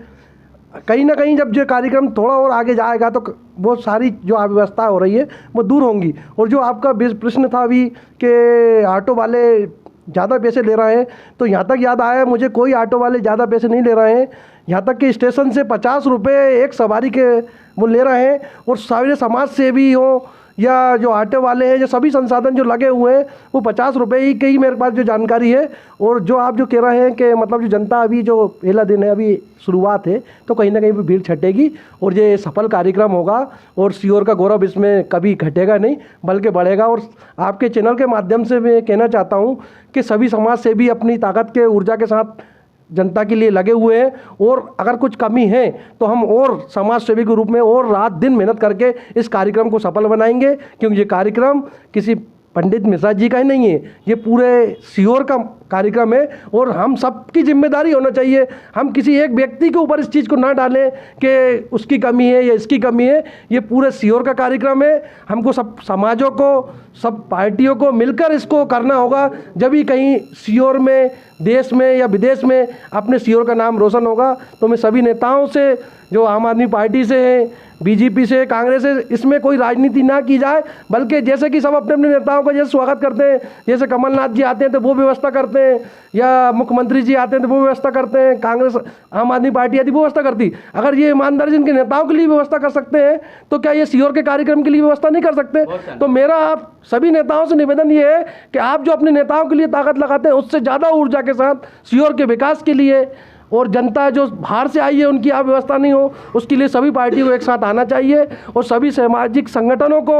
कहीं ना कहीं जब जो कार्यक्रम थोड़ा और आगे जाएगा तो वो सारी जो अव्यवस्था हो रही है वो दूर होंगी। और जो आपका प्रश्न था अभी कि ऑटो वाले ज़्यादा पैसे ले रहे हैं, तो यहाँ तक याद आया मुझे, कोई ऑटो वाले ज़्यादा पैसे नहीं ले रहे हैं। यहाँ तक कि स्टेशन से 50 रुपये एक सवारी के वो ले रहे हैं, और सारे समाज सेवी हों या जो ऑटो वाले हैं, जो सभी संसाधन जो लगे हुए हैं वो 50 रुपये ही की मेरे पास जो जानकारी है। और जो आप जो कह रहे हैं कि मतलब जो जनता, अभी जो पहला दिन है, अभी शुरुआत है, तो कहीं ना कहीं भी भीड़ छटेगी और ये सफल कार्यक्रम होगा और सीहोर का गौरव इसमें कभी घटेगा नहीं बल्कि बढ़ेगा। और आपके चैनल के माध्यम से मैं कहना चाहता हूँ कि सभी समाज सेवी अपनी ताकत के ऊर्जा के साथ जनता के लिए लगे हुए हैं, और अगर कुछ कमी है तो हम और समाज सेवी के रूप में और रात दिन मेहनत करके इस कार्यक्रम को सफल बनाएंगे, क्योंकि ये कार्यक्रम किसी पंडित मिश्रा जी का ही नहीं है, ये पूरे सीहोर का कार्यक्रम है और हम सबकी जिम्मेदारी होना चाहिए। हम किसी एक व्यक्ति के ऊपर इस चीज़ को ना डालें कि उसकी कमी है या इसकी कमी है, ये पूरे सीहोर का कार्यक्रम है। हमको सब समाजों को, सब पार्टियों को मिलकर इसको करना होगा, जब भी कहीं सीहोर में, देश में या विदेश में अपने सीहोर का नाम रोशन होगा। तो मैं सभी नेताओं से, जो आम आदमी पार्टी से हैं, बीजेपी से, कांग्रेस से, इसमें कोई राजनीति ना की जाए, बल्कि जैसे कि सब अपने अपने नेताओं का जैसे स्वागत करते हैं, जैसे कमलनाथ जी आते हैं तो वो व्यवस्था करते हैं, या मुख्यमंत्री जी आते हैं तो वो व्यवस्था करते हैं, कांग्रेस, आम आदमी पार्टी आदि व्यवस्था करती। अगर ये ईमानदारी जिनके नेताओं के लिए व्यवस्था कर सकते हैं तो क्या ये सीहोर के कार्यक्रम के लिए व्यवस्था नहीं कर सकते? तो मेरा आप सभी नेताओं से निवेदन ये है कि आप जो अपने नेताओं के लिए ताकत लगाते हैं उससे ज़्यादा ऊर्जा के साथ सीहोर के विकास के लिए, और जनता जो बाहर से आई है उनकी आप व्यवस्था नहीं हो, उसके लिए सभी पार्टियों को एक साथ आना चाहिए और सभी सामाजिक संगठनों को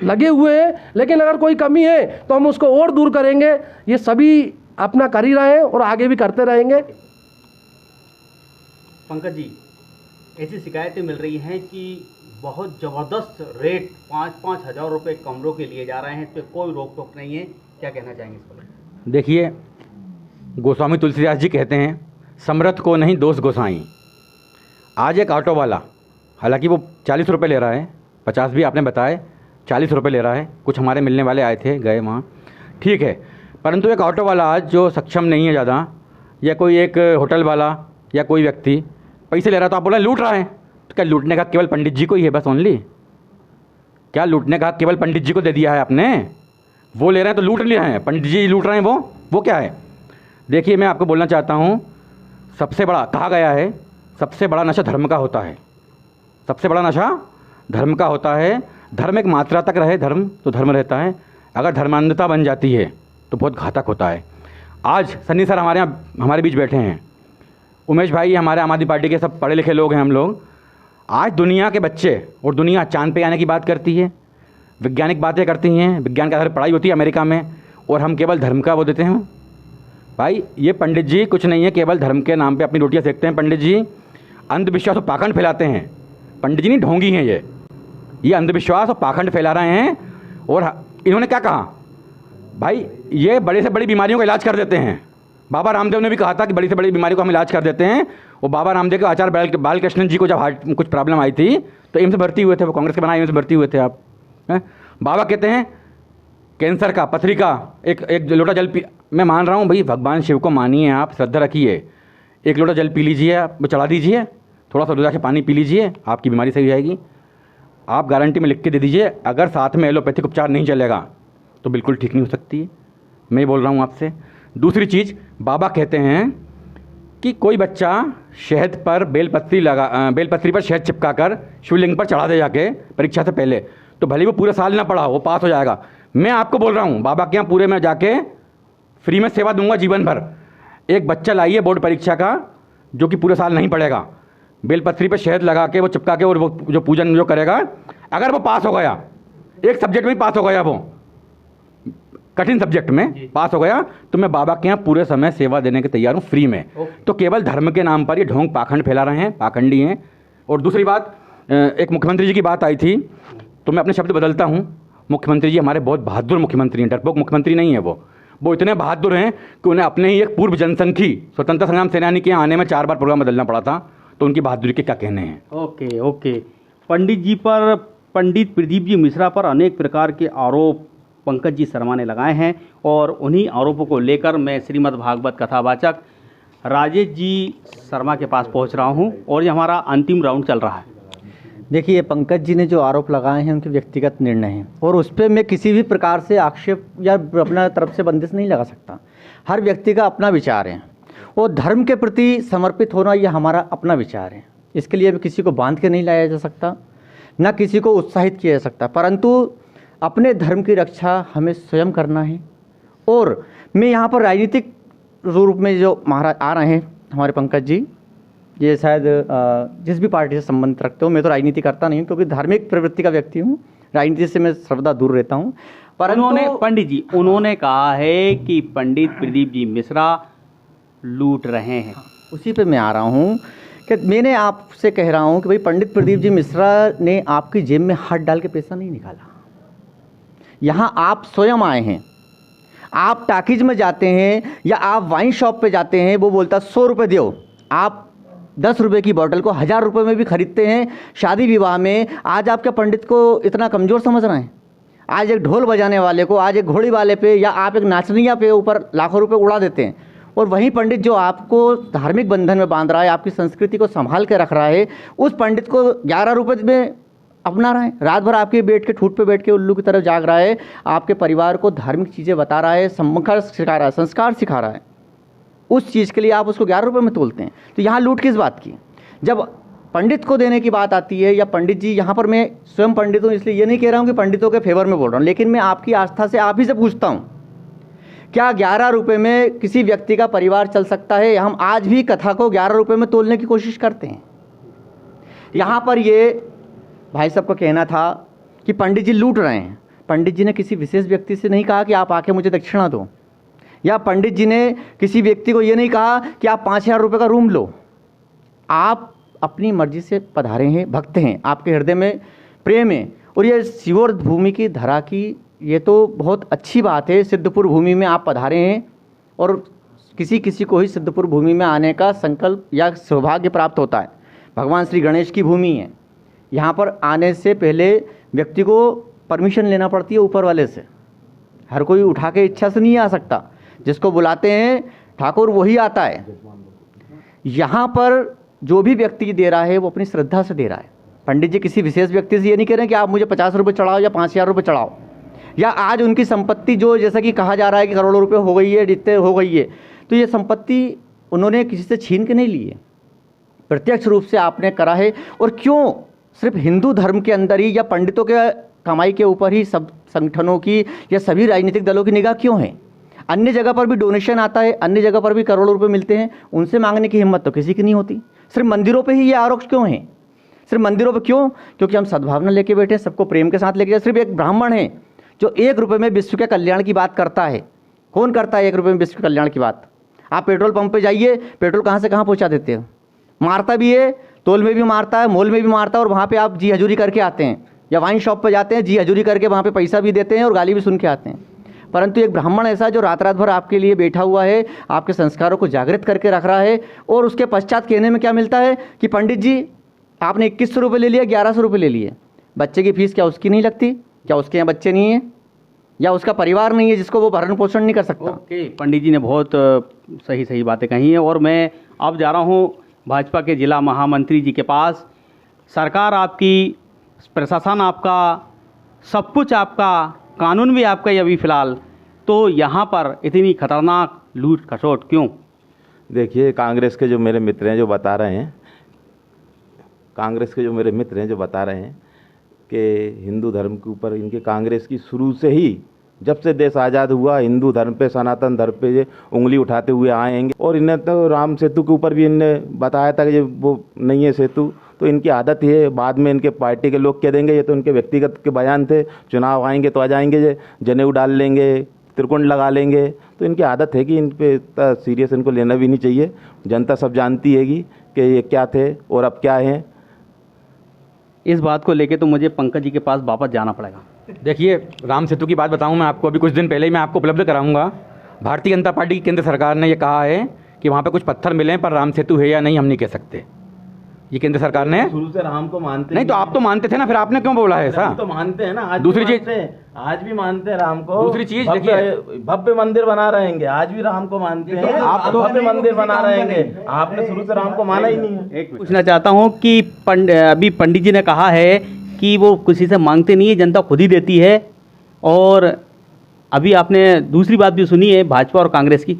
लगे हुए हैं। लेकिन अगर कोई कमी है तो हम उसको और दूर करेंगे, ये सभी अपना कर ही रहे हैं और आगे भी करते रहेंगे। पंकज जी, ऐसी शिकायतें मिल रही हैं कि बहुत ज़बरदस्त रेट 5-5 हज़ार रुपये कमरों के लिए जा रहे हैं, इस पर कोई रोक टोक नहीं है, क्या कहना चाहेंगे इस पर? देखिए, गोस्वामी तुलसीदास जी कहते हैं, समर्थ को नहीं दोष गोसाई। आज एक ऑटो वाला, हालांकि वो 40 रुपये ले रहा है, 50 भी आपने बताए, 40 रुपये ले रहा है, कुछ हमारे मिलने वाले आए थे, गए वहाँ, ठीक है, परंतु एक ऑटो वाला आज जो सक्षम नहीं है ज़्यादा, या कोई एक होटल वाला या कोई व्यक्ति पैसे ले रहा, तो आप बोला लूट रहा है। तो क्या लूटने का केवल पंडित जी को ही है बस ओनली? क्या लूटने का केवल पंडित जी को दे दिया है आपने? वो ले रहे हैं तो लूट ले रहे हैं, पंडित जी लूट रहे हैं, वो क्या है? देखिए, मैं आपको बोलना चाहता हूँ, सबसे बड़ा कहा गया है, सबसे बड़ा नशा धर्म का होता है, सबसे बड़ा नशा धर्म का होता है। धर्म एक मात्रा तक रहे, धर्म तो धर्म रहता है, अगर धर्मांधता बन जाती है तो बहुत घातक होता है। आज सन्नी सर हमारे यहाँ हमारे बीच बैठे हैं, उमेश भाई हमारे आम आदमी पार्टी के सब पढ़े लिखे लोग हैं हम लोग, आज दुनिया के बच्चे और दुनिया चांद पे आने की बात करती है, वैज्ञानिक बातें करती हैं, विज्ञान के आधार पर पढ़ाई होती है अमेरिका में, और हम केवल धर्म का वो देते हैं। भाई ये पंडित जी कुछ नहीं है, केवल धर्म के नाम पे अपनी रोटियां सेकते हैं पंडित जी, अंधविश्वास और पाखंड फैलाते हैं। पंडित जी नहीं, ढोंगी हैं ये अंधविश्वास और पाखंड फैला रहे हैं। और इन्होंने क्या कहा, भाई ये बड़े से बड़ी बीमारियों का इलाज कर देते हैं। बाबा रामदेव ने भी कहा था कि बड़ी से बड़ी बीमारी को हम इलाज कर देते हैं। और बाबा रामदेव के आचार्य बालकृष्णन जी को जब हार्ट में कुछ प्रॉब्लम आई थी तो एम्स भर्ती हुए थे, वो कांग्रेस के बनाए एम्स भर्ती हुए थे आप हैं? बाबा कहते हैं कैंसर का, पथरी का एक लोटा जल पी, मैं मान रहा हूँ भाई भगवान शिव को मानिए आप, श्रद्धा रखिए, एक लोटा जल पी लीजिए, आप चढ़ा दीजिए, थोड़ा सा रुद्राक्ष पानी पी लीजिए, आपकी बीमारी सही हो जाएगी। आप गारंटी में लिख के दे दीजिए, अगर साथ में एलोपैथिक उपचार नहीं चलेगा तो बिल्कुल ठीक नहीं हो सकती है, मैं बोल रहा हूँ आपसे। दूसरी चीज़, बाबा कहते हैं कि कोई बच्चा शहद पर बेलपत्री पर शहद चिपका कर शिवलिंग पर चढ़ा दे जाके परीक्षा से पहले, तो भले वो पूरे साल ना पढ़ा वो पास हो जाएगा। मैं आपको बोल रहा हूँ बाबा के यहाँ पूरे में जाके फ्री में सेवा दूंगा जीवन भर। एक बच्चा लाइए बोर्ड परीक्षा का जो कि पूरे साल नहीं पढ़ेगा, बेलपत्री पर शहद लगा के वो चिपका के और वो जो पूजन जो करेगा, अगर वो पास हो गया, एक सब्जेक्ट में ही पास हो गया, वो कठिन सब्जेक्ट में पास हो गया, तो मैं बाबा के यहाँ पूरे समय सेवा देने के तैयार हूँ फ्री में। तो केवल धर्म के नाम पर ये ढोंग पाखंड फैला रहे हैं, पाखंडी हैं। और दूसरी बात, एक मुख्यमंत्री जी की बात आई थी तो मैं अपने शब्द बदलता हूँ। मुख्यमंत्री जी हमारे बहुत बहादुर मुख्यमंत्री हैं, डरपोक मुख्यमंत्री नहीं है वो इतने बहादुर हैं कि उन्हें अपने ही एक पूर्व जनसंघी स्वतंत्रता संग्राम सेनानी के यहाँ आने में 4 बार प्रोग्राम बदलना पड़ा था, तो उनकी बहादुरी के क्या कहने हैं। ओके। पंडित जी पर, पंडित प्रदीप जी मिश्रा पर अनेक प्रकार के आरोप पंकज जी शर्मा ने लगाए हैं, और उन्हीं आरोपों को लेकर मैं श्रीमद् भागवत कथावाचक राजेश जी शर्मा के पास पहुंच रहा हूं, और ये हमारा अंतिम राउंड चल रहा है। देखिए, पंकज जी ने जो आरोप लगाए हैं उनके व्यक्तिगत निर्णय हैं, और उस पर मैं किसी भी प्रकार से आक्षेप या अपना तरफ से बंदिश नहीं लगा सकता। हर व्यक्ति का अपना विचार है, और धर्म के प्रति समर्पित होना यह हमारा अपना विचार है। इसके लिए भी किसी को बांध के नहीं लाया जा सकता, ना किसी को उत्साहित किया जा सकता, परंतु अपने धर्म की रक्षा हमें स्वयं करना है। और मैं यहाँ पर राजनीतिक रूप में जो महाराज आ रहे हैं हमारे पंकज जी, ये शायद जिस भी पार्टी से संबंध रखते हो, मैं तो राजनीति करता नहीं हूँ क्योंकि धार्मिक प्रवृत्ति का व्यक्ति हूँ, राजनीति से मैं सर्वदा दूर रहता हूँ। पर पंडित जी उन्होंने कहा है कि पंडित प्रदीप जी मिश्रा लूट रहे हैं। उसी पे मैं आ रहा हूँ कि मैंने आपसे कह रहा हूँ कि भाई पंडित प्रदीप जी मिश्रा ने आपकी जेब में हाथ डाल के पैसा नहीं निकाला। यहाँ आप स्वयं आए हैं, आप टाकीज में जाते हैं या आप वाइन शॉप पे जाते हैं, वो बोलता 100 रुपये दो, आप 10 रुपये की बोतल को 1000 रुपये में भी खरीदते हैं शादी विवाह में। आज आपके पंडित को इतना कमज़ोर समझ रहे हैं? आज एक ढोल बजाने वाले को, आज एक घोड़ी वाले पे, या आप एक नाचनिया पे ऊपर लाखों रुपए उड़ा देते हैं, और वही पंडित जो आपको धार्मिक बंधन में बांध रहा है, आपकी संस्कृति को संभाल के रख रहा है, उस पंडित को 11 रुपये में अपना रहा है, रात भर आपके बैठ के ठूट पे बैठ के उल्लू की तरफ जाग रहा है, आपके परिवार को धार्मिक चीज़ें बता रहा है, संस्कार सिखा रहा है, उस चीज़ के लिए आप उसको 11 रुपये में तोलते हैं। तो यहाँ लूट किस बात की? जब पंडित को देने की बात आती है, या पंडित जी, यहाँ पर मैं स्वयं पंडित हूँ इसलिए ये नहीं कह रहा हूँ कि पंडितों के फेवर में बोल रहा हूँ, लेकिन मैं आपकी आस्था से आप ही से पूछता हूँ, क्या 11 रुपये में किसी व्यक्ति का परिवार चल सकता है? हम आज भी कथा को 11 रुपये में तोलने की कोशिश करते हैं। यहाँ पर ये भाई साहब को कहना था कि पंडित जी लूट रहे हैं। पंडित जी ने किसी विशेष व्यक्ति से नहीं कहा कि आप आके मुझे दक्षिणा दो, या पंडित जी ने किसी व्यक्ति को ये नहीं कहा कि आप 5000 रुपये का रूम लो। आप अपनी मर्जी से पधारे हैं, भक्त हैं, आपके हृदय में प्रेम है, और ये शिवोर भूमि की धरा की ये तो बहुत अच्छी बात है। सिद्धपुर भूमि में आप पधारे हैं, और किसी को ही सिद्धपुर भूमि में आने का संकल्प या सौभाग्य प्राप्त होता है। भगवान श्री गणेश की भूमि है, यहाँ पर आने से पहले व्यक्ति को परमिशन लेना पड़ती है ऊपर वाले से। हर कोई उठा के इच्छा से नहीं आ सकता, जिसको बुलाते हैं ठाकुर वही आता है। यहाँ पर जो भी व्यक्ति दे रहा है वो अपनी श्रद्धा से दे रहा है। पंडित जी किसी विशेष व्यक्ति से ये नहीं कह रहे हैं कि आप मुझे 50 रुपये चढ़ाओ या 5000 रुपये चढ़ाओ, या आज उनकी संपत्ति जो जैसा कि कहा जा रहा है कि करोड़ों रुपए हो गई है, जितने हो गई है, तो ये संपत्ति उन्होंने किसी से छीन के नहीं ली है, प्रत्यक्ष रूप से आपने करा है। और क्यों सिर्फ हिंदू धर्म के अंदर ही या पंडितों के कमाई के ऊपर ही सब संगठनों की या सभी राजनीतिक दलों की निगाह क्यों है? अन्य जगह पर भी डोनेशन आता है, अन्य जगह पर भी करोड़ों रुपए मिलते हैं, उनसे मांगने की हिम्मत तो किसी की नहीं होती। सिर्फ मंदिरों पे ही ये आरोप क्यों है? सिर्फ मंदिरों पे क्यों? क्योंकि हम सद्भावना लेके बैठे हैं, सबको प्रेम के साथ लेके जाए। सिर्फ एक ब्राह्मण है जो 1 रुपये में विश्व के कल्याण की बात करता है। कौन करता है 1 रुपये में विश्व के कल्याण की बात? आप पेट्रोल पंप पे जाइए, पेट्रोल कहाँ से कहाँ पहुँचा देते हो। मारता भी है, तोल में भी मारता है, मोल में भी मारता है, और वहाँ पे आप जी हजूरी करके आते हैं, या वाइन शॉप पे जाते हैं, जी हजूरी करके वहाँ पे पैसा भी देते हैं और गाली भी सुन के आते हैं। परंतु एक ब्राह्मण ऐसा जो रात रात भर आपके लिए बैठा हुआ है, आपके संस्कारों को जागृत करके रख रहा है, और उसके पश्चात कहने में क्या मिलता है कि पंडित जी आपने 2100 रुपये ले लिया, 1100 रुपये ले लिए। बच्चे की फीस क्या उसकी नहीं लगती? क्या उसके यहाँ बच्चे नहीं हैं, या उसका परिवार नहीं है जिसको वो भरण पोषण नहीं कर सकता? ओके, पंडित जी ने बहुत सही सही बातें कही हैं। और मैं अब जा रहा हूँ भाजपा के जिला महामंत्री जी के पास। सरकार आपकी, प्रशासन आपका, सब कुछ आपका, कानून भी आपका ही अभी फ़िलहाल, तो यहाँ पर इतनी खतरनाक लूट खसोट क्यों? देखिए, कांग्रेस के जो मेरे मित्र हैं जो बता रहे हैं, कि हिंदू धर्म के ऊपर इनके कांग्रेस की शुरू से ही, जब से देश आज़ाद हुआ, हिंदू धर्म पे, सनातन धर्म पे ये उंगली उठाते हुए आएंगे। और इन्हें तो राम सेतु के ऊपर भी इनने बताया था कि ये वो नहीं है सेतु, तो इनकी आदत है। बाद में इनके पार्टी के लोग कह देंगे ये तो इनके व्यक्तिगत के बयान थे, चुनाव आएंगे तो आ जाएंगे, ये जनेऊ डाल लेंगे, त्रिकुंड लगा लेंगे। तो इनकी आदत है कि इन पे इतना सीरियस इनको लेना भी नहीं चाहिए। जनता सब जानती हैगी कि ये क्या थे और अब क्या हैं। इस बात को लेके तो मुझे पंकज जी के पास वापस जाना पड़ेगा। देखिए, राम सेतु की बात बताऊं मैं आपको, अभी कुछ दिन पहले ही मैं आपको उपलब्ध कराऊंगा। भारतीय जनता पार्टी की केंद्र सरकार ने ये कहा है कि वहाँ पे कुछ पत्थर मिले हैं, पर राम सेतु है या नहीं हम नहीं कह सकते। ये केंद्र सरकार ने शुरू से राम को मानते नहीं, तो आप तो मानते थे ना, फिर आपने क्यों बोला है ऐसा? तो मानते हैं ना। आज दूसरी भी चीज- मानते हैं, आज भी मानते हैं राम को। दूसरी चीज देखिए, भव्य मंदिर बना रहेंगे, आज भी राम को मानते हैं। आप तो भव्य मंदिर बना रहेंगे, आपने शुरू से राम को माना ही नहीं है। पूछना चाहता हूँ कि अभी पंडित जी ने कहा है कि वो किसी से मांगते नहीं है, जनता खुद ही देती है। और अभी आपने दूसरी बात भी सुनी है भाजपा और कांग्रेस की।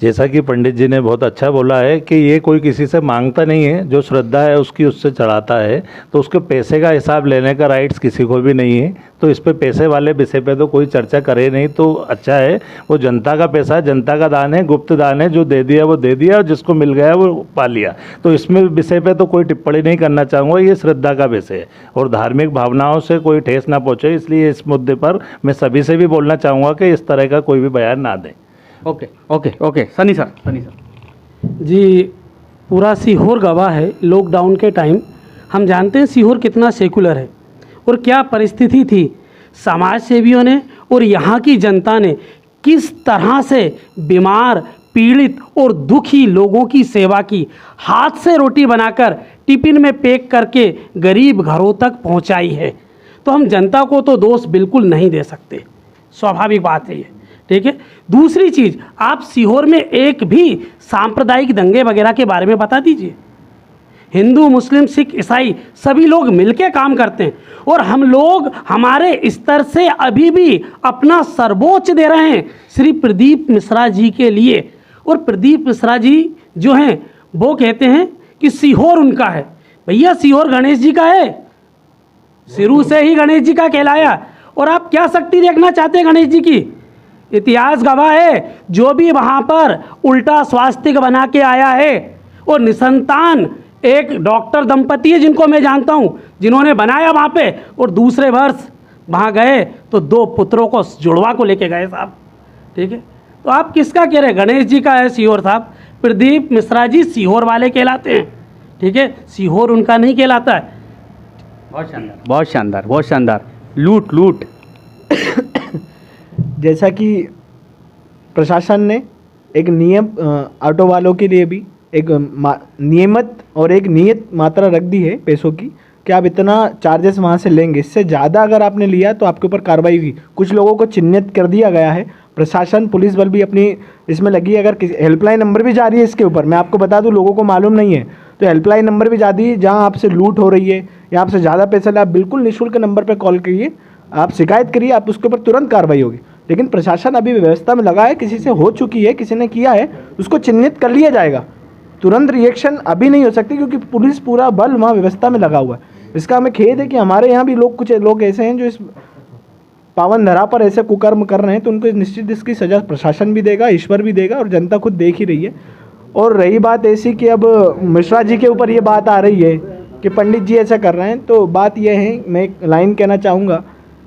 जैसा कि पंडित जी ने बहुत अच्छा बोला है कि ये कोई किसी से मांगता नहीं है, जो श्रद्धा है उसकी उससे चढ़ाता है, तो उसके पैसे का हिसाब लेने का राइट्स किसी को भी नहीं है। तो इस पे पैसे वाले विषय पे तो कोई चर्चा करे नहीं तो अच्छा है। वो जनता का पैसा, जनता का दान है, गुप्त दान है, जो दे दिया वो दे दिया, और जिसको मिल गया वो पा लिया। तो इसमें विषय पे तो कोई टिप्पणी नहीं करना चाहूँगा, ये श्रद्धा का विषय है और धार्मिक भावनाओं से कोई ठेस ना पहुँचे। इसलिए इस मुद्दे पर मैं सभी से भी बोलना चाहूँगा कि इस तरह का कोई भी बयान ना दें। Okay okay okay, Sunny sir. जी, पूरा सीहोर गवाह है। लॉकडाउन के टाइम हम जानते हैं सीहोर कितना सेकुलर है और क्या परिस्थिति थी। समाज सेवियों ने और यहाँ की जनता ने किस तरह से बीमार, पीड़ित और दुखी लोगों की सेवा की, हाथ से रोटी बनाकर टिफिन में पैक करके गरीब घरों तक पहुँचाई है। तो हम जनता को तो दोष बिल्कुल नहीं दे सकते, स्वाभाविक बात है ये, ठीक है। दूसरी चीज़, आप सीहोर में एक भी सांप्रदायिक दंगे वगैरह के बारे में बता दीजिए। हिंदू, मुस्लिम, सिख, ईसाई सभी लोग मिलके काम करते हैं और हम लोग हमारे स्तर से अभी भी अपना सर्वोच्च दे रहे हैं श्री प्रदीप मिश्रा जी के लिए। और प्रदीप मिश्रा जी जो हैं वो कहते हैं कि सीहोर उनका है। भैया, सीहोर गणेश जी का है, शुरू से ही गणेश जी का कहलाया। और आप क्या शक्ति देखना चाहते हैं गणेश जी की? इतिहास गवाह है, जो भी वहाँ पर उल्टा स्वास्तिक बना के आया है और निसंतान एक डॉक्टर दंपति है जिनको मैं जानता हूँ, जिन्होंने बनाया वहाँ पे, और दूसरे वर्ष वहाँ गए तो 2 पुत्रों को जुड़वा को लेके गए साहब, ठीक है। तो आप किसका कह रहे हैं? गणेश जी का है सीहोर साहब। प्रदीप मिश्रा जी सीहोर वाले कहलाते हैं, ठीक है, सीहोर उनका नहीं कहलाता है। बहुत शानदार, बहुत शानदार, बहुत शानदार। लूट लूट जैसा कि प्रशासन ने एक नियम ऑटो वालों के लिए भी एक नियमित और एक नियत मात्रा रख दी है पैसों की कि आप इतना चार्जेस वहाँ से लेंगे, इससे ज़्यादा अगर आपने लिया तो आपके ऊपर कार्रवाई हुई। कुछ लोगों को चिन्हित कर दिया गया है। प्रशासन, पुलिस बल भी अपनी इसमें लगी है। अगर किसी हेल्पलाइन नंबर भी जारी है इसके ऊपर, मैं आपको बता दूं, लोगों को मालूम नहीं है, तो हेल्पलाइन नंबर भी जारी है। जहाँ आपसे लूट हो रही है या आपसे ज़्यादा पैसा ले, आप बिल्कुल निःशुल्क नंबर पर कॉल करिए, आप शिकायत करिए, आप उसके ऊपर तुरंत कार्रवाई होगी। लेकिन प्रशासन अभी व्यवस्था में लगा है, किसी से हो चुकी है, किसी ने किया है, उसको चिन्हित कर लिया जाएगा। तुरंत रिएक्शन अभी नहीं हो सकती क्योंकि पुलिस पूरा बल वहाँ व्यवस्था में लगा हुआ है। इसका हमें खेद है कि हमारे यहाँ भी कुछ लोग ऐसे हैं जो इस पावन धरा पर ऐसे कुकर्म कर रहे हैं, तो उनको निश्चित इसकी सजा प्रशासन भी देगा, ईश्वर भी देगा और जनता खुद देख ही रही है। और रही बात ऐसी कि अब मिश्रा जी के ऊपर ये बात आ रही है कि पंडित जी ऐसा कर रहे हैं, तो बात यह है, मैं एक लाइन कहना चाहूँगा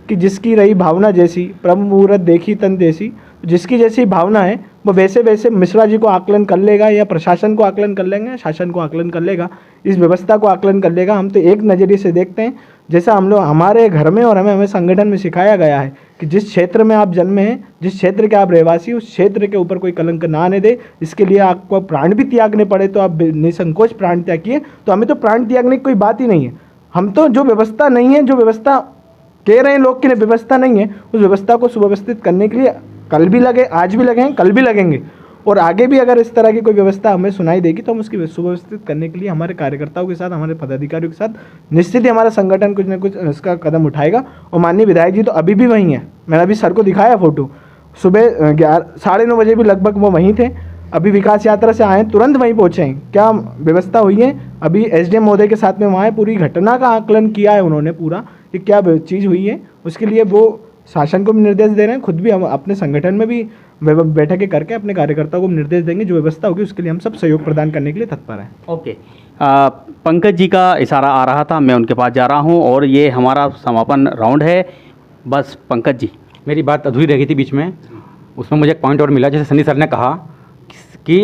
कि जिसकी रही भावना जैसी ब्रह्म मुहूर्त देखी तन देसी, जिसकी जैसी भावना है वो वैसे वैसे मिश्रा जी को आकलन कर लेगा, या प्रशासन को आकलन कर लेंगे, शासन को आकलन कर लेगा, इस व्यवस्था को आकलन कर लेगा। हम तो एक नज़रिए से देखते हैं, जैसा हम लोग हमारे घर में और हमें संगठन में सिखाया गया है कि जिस क्षेत्र में आप जन्मे हैं, जिस क्षेत्र के आप रहवासी, उस क्षेत्र के ऊपर कोई कलंक ना आने दे। इसके लिए आपको प्राण भी त्यागने पड़े तो आप निसंकोच प्राण त्याग किए। तो हमें तो प्राण त्यागने की कोई बात ही नहीं है। हम तो जो व्यवस्था नहीं है, जो व्यवस्था कह रहे हैं लोग कि व्यवस्था नहीं है, उस व्यवस्था को सुव्यवस्थित करने के लिए कल भी लगे, आज भी लगे हैं, कल भी लगेंगे, और आगे भी अगर इस तरह की कोई व्यवस्था हमें सुनाई देगी तो हम उसकी सुव्यवस्थित करने के लिए हमारे कार्यकर्ताओं के साथ, हमारे पदाधिकारियों के साथ निश्चित ही हमारा संगठन कुछ न कुछ इसका कदम उठाएगा। और माननीय विधायक जी तो अभी भी वहीं हैं, मैंने अभी सर को दिखाया फोटो, सुबह 9:30 बजे भी लगभग वो वहीं थे। अभी विकास यात्रा से आए, तुरंत वहीं पहुँचे हैं। क्या व्यवस्था हुई है, अभी SDM महोदय के साथ में वहाँ है, पूरी घटना का आकलन किया है उन्होंने पूरा कि क्या चीज़ हुई है। उसके लिए वो शासन को भी निर्देश दे रहे हैं, खुद भी हम अपने संगठन में भी बैठकें करके अपने कार्यकर्ताओं को निर्देश देंगे। जो व्यवस्था होगी उसके लिए हम सब सहयोग प्रदान करने के लिए तत्पर हैं। ओके, पंकज जी का इशारा आ रहा था, मैं उनके पास जा रहा हूं और ये हमारा समापन राउंड है। बस पंकज जी, मेरी बात अधूरी रह गई थी बीच में, उसमें मुझे एक पॉइंट और मिला। जैसे सन्नी सर ने कहा कि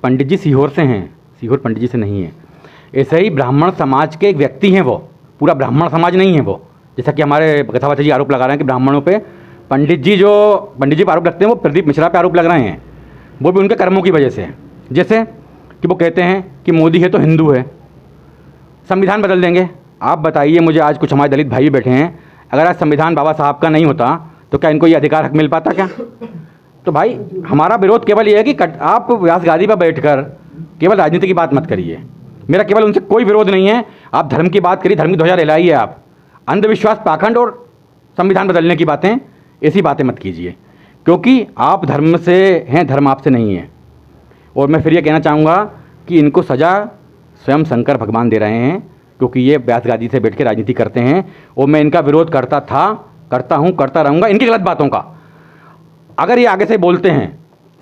पंडित जी सीहोर से हैं, सीहोर पंडित जी से नहीं है। ऐसे ही ब्राह्मण समाज के एक व्यक्ति हैं, वो पूरा ब्राह्मण समाज नहीं है वो। जैसा कि हमारे कथावाचक जी आरोप लगा रहे हैं कि ब्राह्मणों पे पंडित जी पे आरोप लगते हैं, वो प्रदीप मिश्रा पे आरोप लग रहे हैं, वो भी उनके कर्मों की वजह से। जैसे कि वो कहते हैं कि मोदी है तो हिंदू है, संविधान बदल देंगे। आप बताइए मुझे, आज कुछ हमारे दलित भाई बैठे हैं, अगर आज संविधान बाबा साहब का नहीं होता तो क्या इनको ये अधिकार हक मिल पाता क्या? तो भाई हमारा विरोध केवल ये है कि आप व्यास गादी पर बैठकर केवल राजनीति की बात मत करिए। मेरा केवल उनसे कोई विरोध नहीं है, आप धर्म की बात करिए, धर्म की ध्वजा लहराइए। आप अंधविश्वास, पाखंड और संविधान बदलने की बातें, ऐसी बातें मत कीजिए, क्योंकि आप धर्म से हैं, धर्म आपसे नहीं है। और मैं फिर ये कहना चाहूँगा कि इनको सज़ा स्वयं शंकर भगवान दे रहे हैं, क्योंकि ये व्यास गादी से बैठ के राजनीति करते हैं। और मैं इनका विरोध करता था, करता हूँ, करता रहूँगा इनकी गलत बातों का। अगर ये आगे से बोलते हैं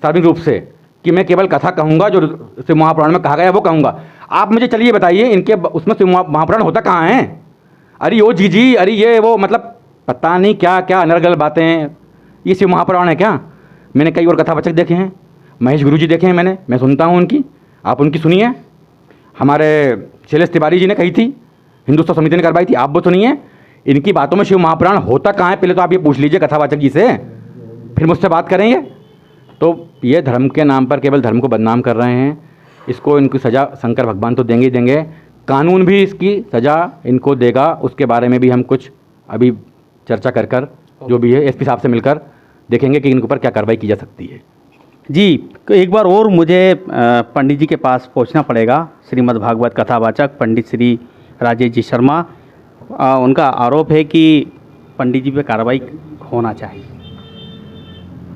सार्वजनिक रूप से कि मैं केवल कथा कहूँगा, जो शिव महापुराण में कहा गया वो कहूँगा, आप मुझे चलिए बताइए इनके उसमें शिव महापुराण होता कहाँ है? अरे ओ जी, अरे ये वो, मतलब पता नहीं क्या क्या अनर्गल बातें हैं। ये शिव महापुराण है क्या? मैंने कई और कथावाचक देखे हैं, महेश गुरु जी देखे हैं मैं सुनता हूँ उनकी, आप उनकी सुनिए। हमारे शैलेश तिवारी जी ने कही थी, हिंदुस्तान समिति ने करवाई थी, आप वो सुनिए। इनकी बातों में शिव महापुराण होता कहाँ है, पहले तो आप ये पूछ लीजिए कथावाचक जी से, फिर मुझसे बात करेंगे। तो ये धर्म के नाम पर केवल धर्म को बदनाम कर रहे हैं। इसको इनकी सज़ा शंकर भगवान तो देंगे ही देंगे, कानून भी इसकी सज़ा इनको देगा। उसके बारे में भी हम कुछ अभी चर्चा कर जो भी है SP साहब से मिलकर देखेंगे कि इनके ऊपर क्या कार्रवाई की जा सकती है। जी, एक बार और मुझे पंडित जी के पास पहुंचना पड़ेगा। श्रीमद् भागवत कथावाचक पंडित श्री राजेश जी शर्मा, उनका आरोप है कि पंडित जी पे कार्रवाई होना चाहिए।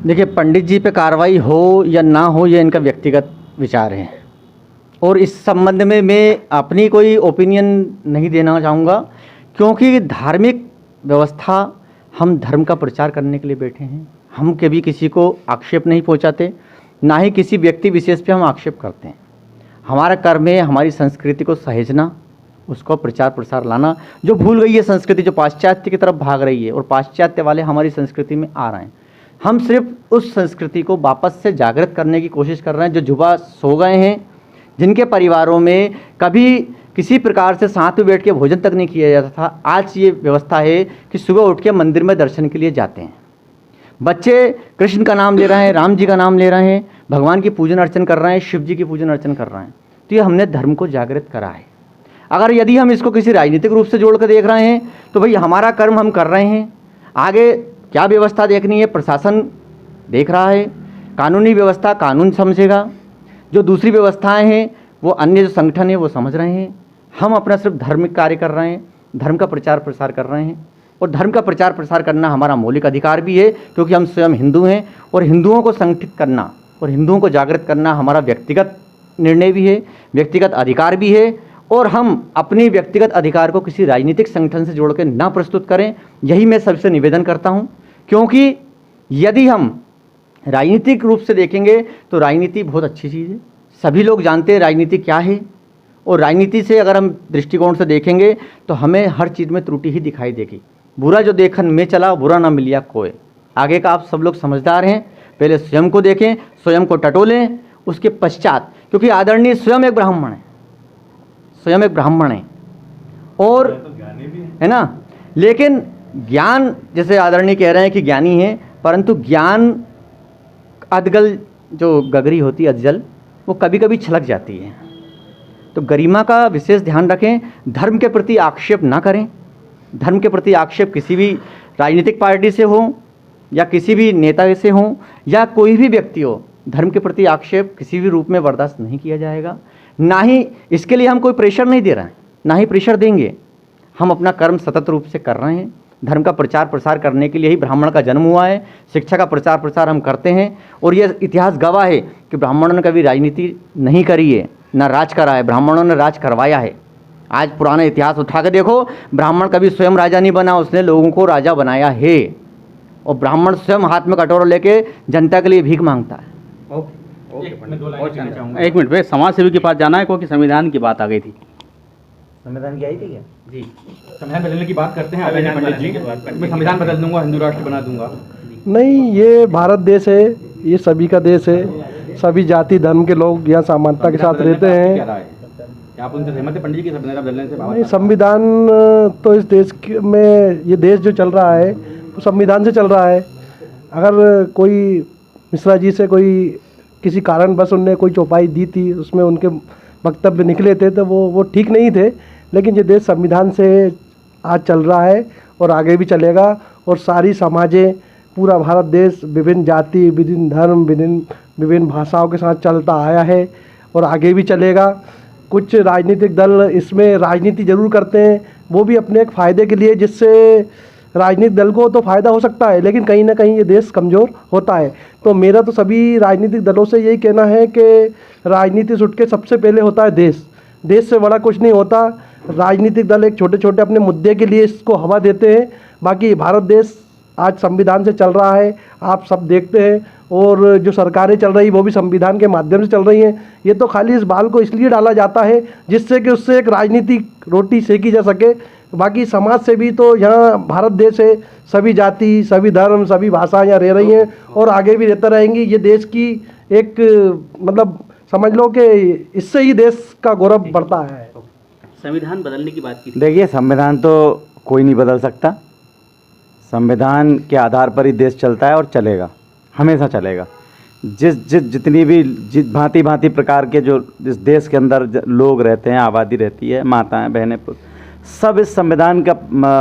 देखिए, पंडित जी पे कार्रवाई हो या ना हो, ये इनका व्यक्तिगत विचार है, और इस संबंध में मैं अपनी कोई ओपिनियन नहीं देना चाहूँगा, क्योंकि धार्मिक व्यवस्था, हम धर्म का प्रचार करने के लिए बैठे हैं। हम कभी किसी को आक्षेप नहीं पहुंचाते, ना ही किसी व्यक्ति विशेष पे हम आक्षेप करते हैं। हमारा कर्म है हमारी संस्कृति को सहेजना, उसको प्रचार प्रसार लाना। जो भूल गई है संस्कृति, जो पाश्चात्य की तरफ भाग रही है और पाश्चात्य वाले हमारी संस्कृति में आ रहे हैं, हम सिर्फ उस संस्कृति को वापस से जागृत करने की कोशिश कर रहे हैं। जो युवा सो गए हैं, जिनके परिवारों में कभी किसी प्रकार से साथ में बैठ के भोजन तक नहीं किया जाता था, आज ये व्यवस्था है कि सुबह उठ के मंदिर में दर्शन के लिए जाते हैं। बच्चे कृष्ण का नाम ले रहे हैं, राम जी का नाम ले रहे हैं, भगवान की पूजन अर्चन कर रहे हैं, शिव जी की पूजन अर्चन कर रहे हैं। तो ये हमने धर्म को जागृत करा है। अगर यदि हम इसको किसी राजनीतिक रूप से जोड़ कर देख रहे हैं तो भाई हमारा कर्म हम कर रहे हैं। आगे क्या व्यवस्था देखनी है, प्रशासन देख रहा है, कानूनी व्यवस्था कानून समझेगा, जो दूसरी व्यवस्थाएं हैं वो अन्य जो संगठन है वो समझ रहे हैं। हम अपना सिर्फ धार्मिक कार्य कर रहे हैं, धर्म का प्रचार प्रसार कर रहे हैं, और धर्म का प्रचार प्रसार करना हमारा मौलिक अधिकार भी है, क्योंकि हम स्वयं हिंदू हैं, और हिंदुओं को संगठित करना और हिंदुओं को जागृत करना हमारा व्यक्तिगत निर्णय भी है, व्यक्तिगत अधिकार भी है। और हम अपनी व्यक्तिगत अधिकार को किसी राजनीतिक संगठन से जोड़ के ना प्रस्तुत करें, यही मैं सबसे निवेदन करता हूं। क्योंकि यदि हम राजनीतिक रूप से देखेंगे तो राजनीति बहुत अच्छी चीज़ है, सभी लोग जानते हैं राजनीति क्या है, और राजनीति से अगर हम दृष्टिकोण से देखेंगे तो हमें हर चीज़ में त्रुटि ही दिखाई देगी। बुरा जो देखन में चला बुरा ना मिलिया कोई। आगे का आप सब लोग समझदार हैं, पहले स्वयं को देखें, स्वयं को टटोलें, उसके पश्चात, क्योंकि आदरणीय स्वयं एक ब्राह्मण है, स्वयं एक ब्राह्मण है और है ना। लेकिन ज्ञान, जैसे आदरणीय कह रहे हैं कि ज्ञानी है, परंतु ज्ञान अधगल जो गगरी होती है अधजल, वो कभी कभी छलक जाती है। तो गरिमा का विशेष ध्यान रखें, धर्म के प्रति आक्षेप ना करें। धर्म के प्रति आक्षेप किसी भी राजनीतिक पार्टी से हो या किसी भी नेता से हो या कोई भी व्यक्ति हो, धर्म के प्रति आक्षेप किसी भी रूप में बर्दाश्त नहीं किया जाएगा। ना ही इसके लिए हम कोई प्रेशर नहीं दे रहे हैं, ना ही प्रेशर देंगे। हम अपना कर्म सतत रूप से कर रहे हैं। धर्म का प्रचार प्रसार करने के लिए ही ब्राह्मण का जन्म हुआ है। शिक्षा का प्रचार प्रसार हम करते हैं और यह इतिहास गवाह है कि ब्राह्मणों ने कभी राजनीति नहीं करी है, ना राज करा है, ब्राह्मणों ने राज करवाया है। आज पुराना इतिहास उठा के देखो, ब्राह्मण कभी स्वयं राजा नहीं बना, उसने लोगों को राजा बनाया है। और ब्राह्मण स्वयं हाथ में कटोरा लेके जनता के लिए भीख मांगता है। एक मिनट पे समाज सेवी के पास जाना है, क्योंकि संविधान की बात आ गई थी। संविधान की आई थी क्या? जी, संविधान बदलने की बात करते हैं आदरणीय पंडित जी। मैं संविधान बदल दूंगा, हिंदू राष्ट्र बना दूंगा। नहीं, ये भारत देश है, ये सभी का देश है। सभी जाति धर्म के लोग यहाँ समानता के साथ रहते हैं। आप उनसे सहमत है पंडित जी की संविधान बदलने से? नहीं, संविधान तो इस देश में, ये देश जो चल रहा है वो संविधान से चल रहा है। अगर कोई मिश्रा जी से कोई किसी कारणवश उनने कोई चौपाई दी थी, उसमें उनके वक्तव्य निकले थे तो वो ठीक नहीं थे। लेकिन ये देश संविधान से आज चल रहा है और आगे भी चलेगा। और सारी समाजें, पूरा भारत देश विभिन्न जाति, विभिन्न धर्म, विभिन्न भाषाओं के साथ चलता आया है और आगे भी चलेगा। कुछ राजनीतिक दल इसमें राजनीति जरूर करते हैं, वो भी अपने एक फ़ायदे के लिए, जिससे राजनीतिक दल को तो फ़ायदा हो सकता है, लेकिन कहीं ना कहीं ये देश कमज़ोर होता है। तो मेरा तो सभी राजनीतिक दलों से यही कहना है कि राजनीति से उठ के सबसे पहले होता है देश। देश से बड़ा कुछ नहीं होता। राजनीतिक दल एक छोटे छोटे अपने मुद्दे के लिए इसको हवा देते हैं। बाकी भारत देश आज संविधान से चल रहा है, आप सब देखते हैं। और जो सरकारें चल रही वो भी संविधान के माध्यम से चल रही हैं। ये तो खाली इस बाल को इसलिए डाला जाता है जिससे कि उससे एक राजनीतिक रोटी सेकी जा सके। बाकी समाज से भी तो यहाँ भारत देश है, सभी जाति, सभी धर्म, सभी भाषा यहाँ रह रही हैं और आगे भी रहता रहेंगी। ये देश की एक मतलब समझ लो कि इससे ही देश का गौरव बढ़ता है। संविधान बदलने की बात की थी। देखिए, संविधान तो कोई नहीं बदल सकता। संविधान के आधार पर ही देश चलता है और चलेगा, हमेशा चलेगा। जितनी भी भांति प्रकार के जो इस देश के अंदर लोग रहते हैं, आबादी रहती है, माताएं, बहनें, सब इस संविधान का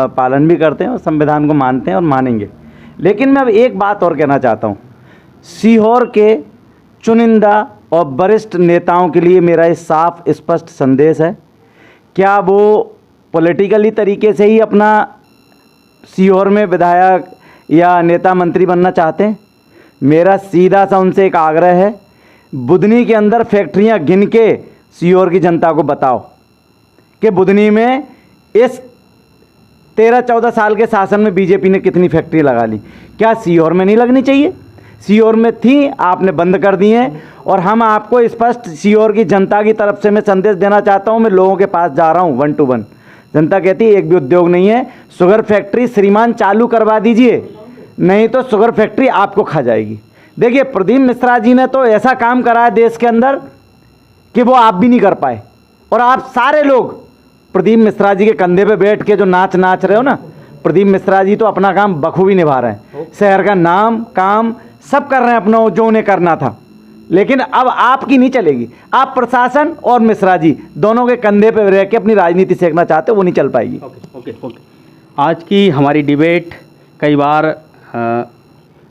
पालन भी करते हैं और संविधान को मानते हैं और मानेंगे। लेकिन मैं अब एक बात और कहना चाहता हूँ। सीहोर के चुनिंदा और वरिष्ठ नेताओं के लिए मेरा एक साफ स्पष्ट संदेश है। क्या वो पॉलिटिकली तरीके से ही अपना सीहोर में विधायक या नेता मंत्री बनना चाहते हैं? मेरा सीधा सा उनसे एक आग्रह है, बुधनी के अंदर फैक्ट्रियां गिन के सीहोर की जनता को बताओ कि बुधनी में इस 13-14 साल के शासन में बीजेपी ने कितनी फैक्ट्री लगा ली। क्या सीहोर में नहीं लगनी चाहिए? सीहोर में थी, आपने बंद कर दी हैं। और हम आपको स्पष्ट सीहोर की जनता की तरफ से मैं संदेश देना चाहता हूं। मैं लोगों के पास जा रहा हूं 1 to 1। जनता कहती है एक भी उद्योग नहीं है, शुगर फैक्ट्री श्रीमान चालू करवा दीजिए, नहीं तो शुगर फैक्ट्री आपको खा जाएगी। देखिए, प्रदीप मिश्रा जी ने तो ऐसा काम करा है देश के अंदर कि वो आप भी नहीं कर पाए। और आप सारे लोग प्रदीप मिश्रा जी के कंधे पे बैठ के जो नाच रहे हो ना, प्रदीप मिश्रा जी तो अपना काम बखूबी निभा रहे हैं। शहर का नाम काम सब कर रहे हैं अपना, जो उन्हें करना था। लेकिन अब आपकी नहीं चलेगी। आप प्रशासन और मिश्रा जी दोनों के कंधे पे रह के अपनी राजनीति सीखना चाहते हो, वो नहीं चल पाएगी। ओके। आज की हमारी डिबेट कई बार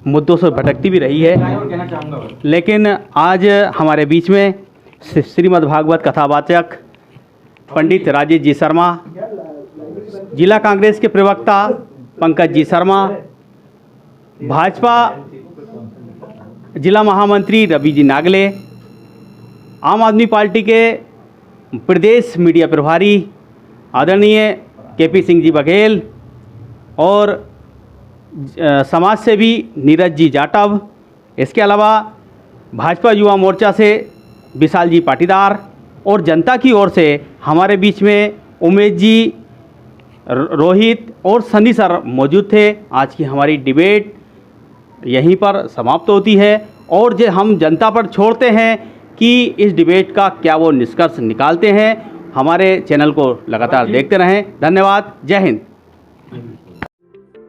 मुद्दों से भटकती भी रही है, लेकिन आज हमारे बीच में श्रीमद् भागवत कथावाचक पंडित राजेश जी शर्मा, जिला कांग्रेस के प्रवक्ता पंकज जी शर्मा, भाजपा जिला महामंत्री रवि जी नागले, आम आदमी पार्टी के प्रदेश मीडिया प्रभारी आदरणीय KP सिंह जी बघेल और समाज सेवी नीरज जी जाटव, इसके अलावा भाजपा युवा मोर्चा से विशाल जी पाटीदार और जनता की ओर से हमारे बीच में उमेश जी, रोहित और सनी सर मौजूद थे। आज की हमारी डिबेट यहीं पर समाप्त होती है और जो हम जनता पर छोड़ते हैं कि इस डिबेट का क्या वो निष्कर्ष निकालते हैं। हमारे चैनल को लगातार देखते रहें। धन्यवाद। जय हिंद।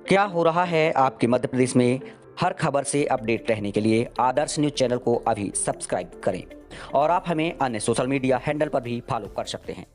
क्या हो रहा है आपके मध्य प्रदेश में, हर खबर से अपडेट रहने के लिए आदर्श न्यूज चैनल को अभी सब्सक्राइब करें और आप हमें अन्य सोशल मीडिया हैंडल पर भी फॉलो कर सकते हैं।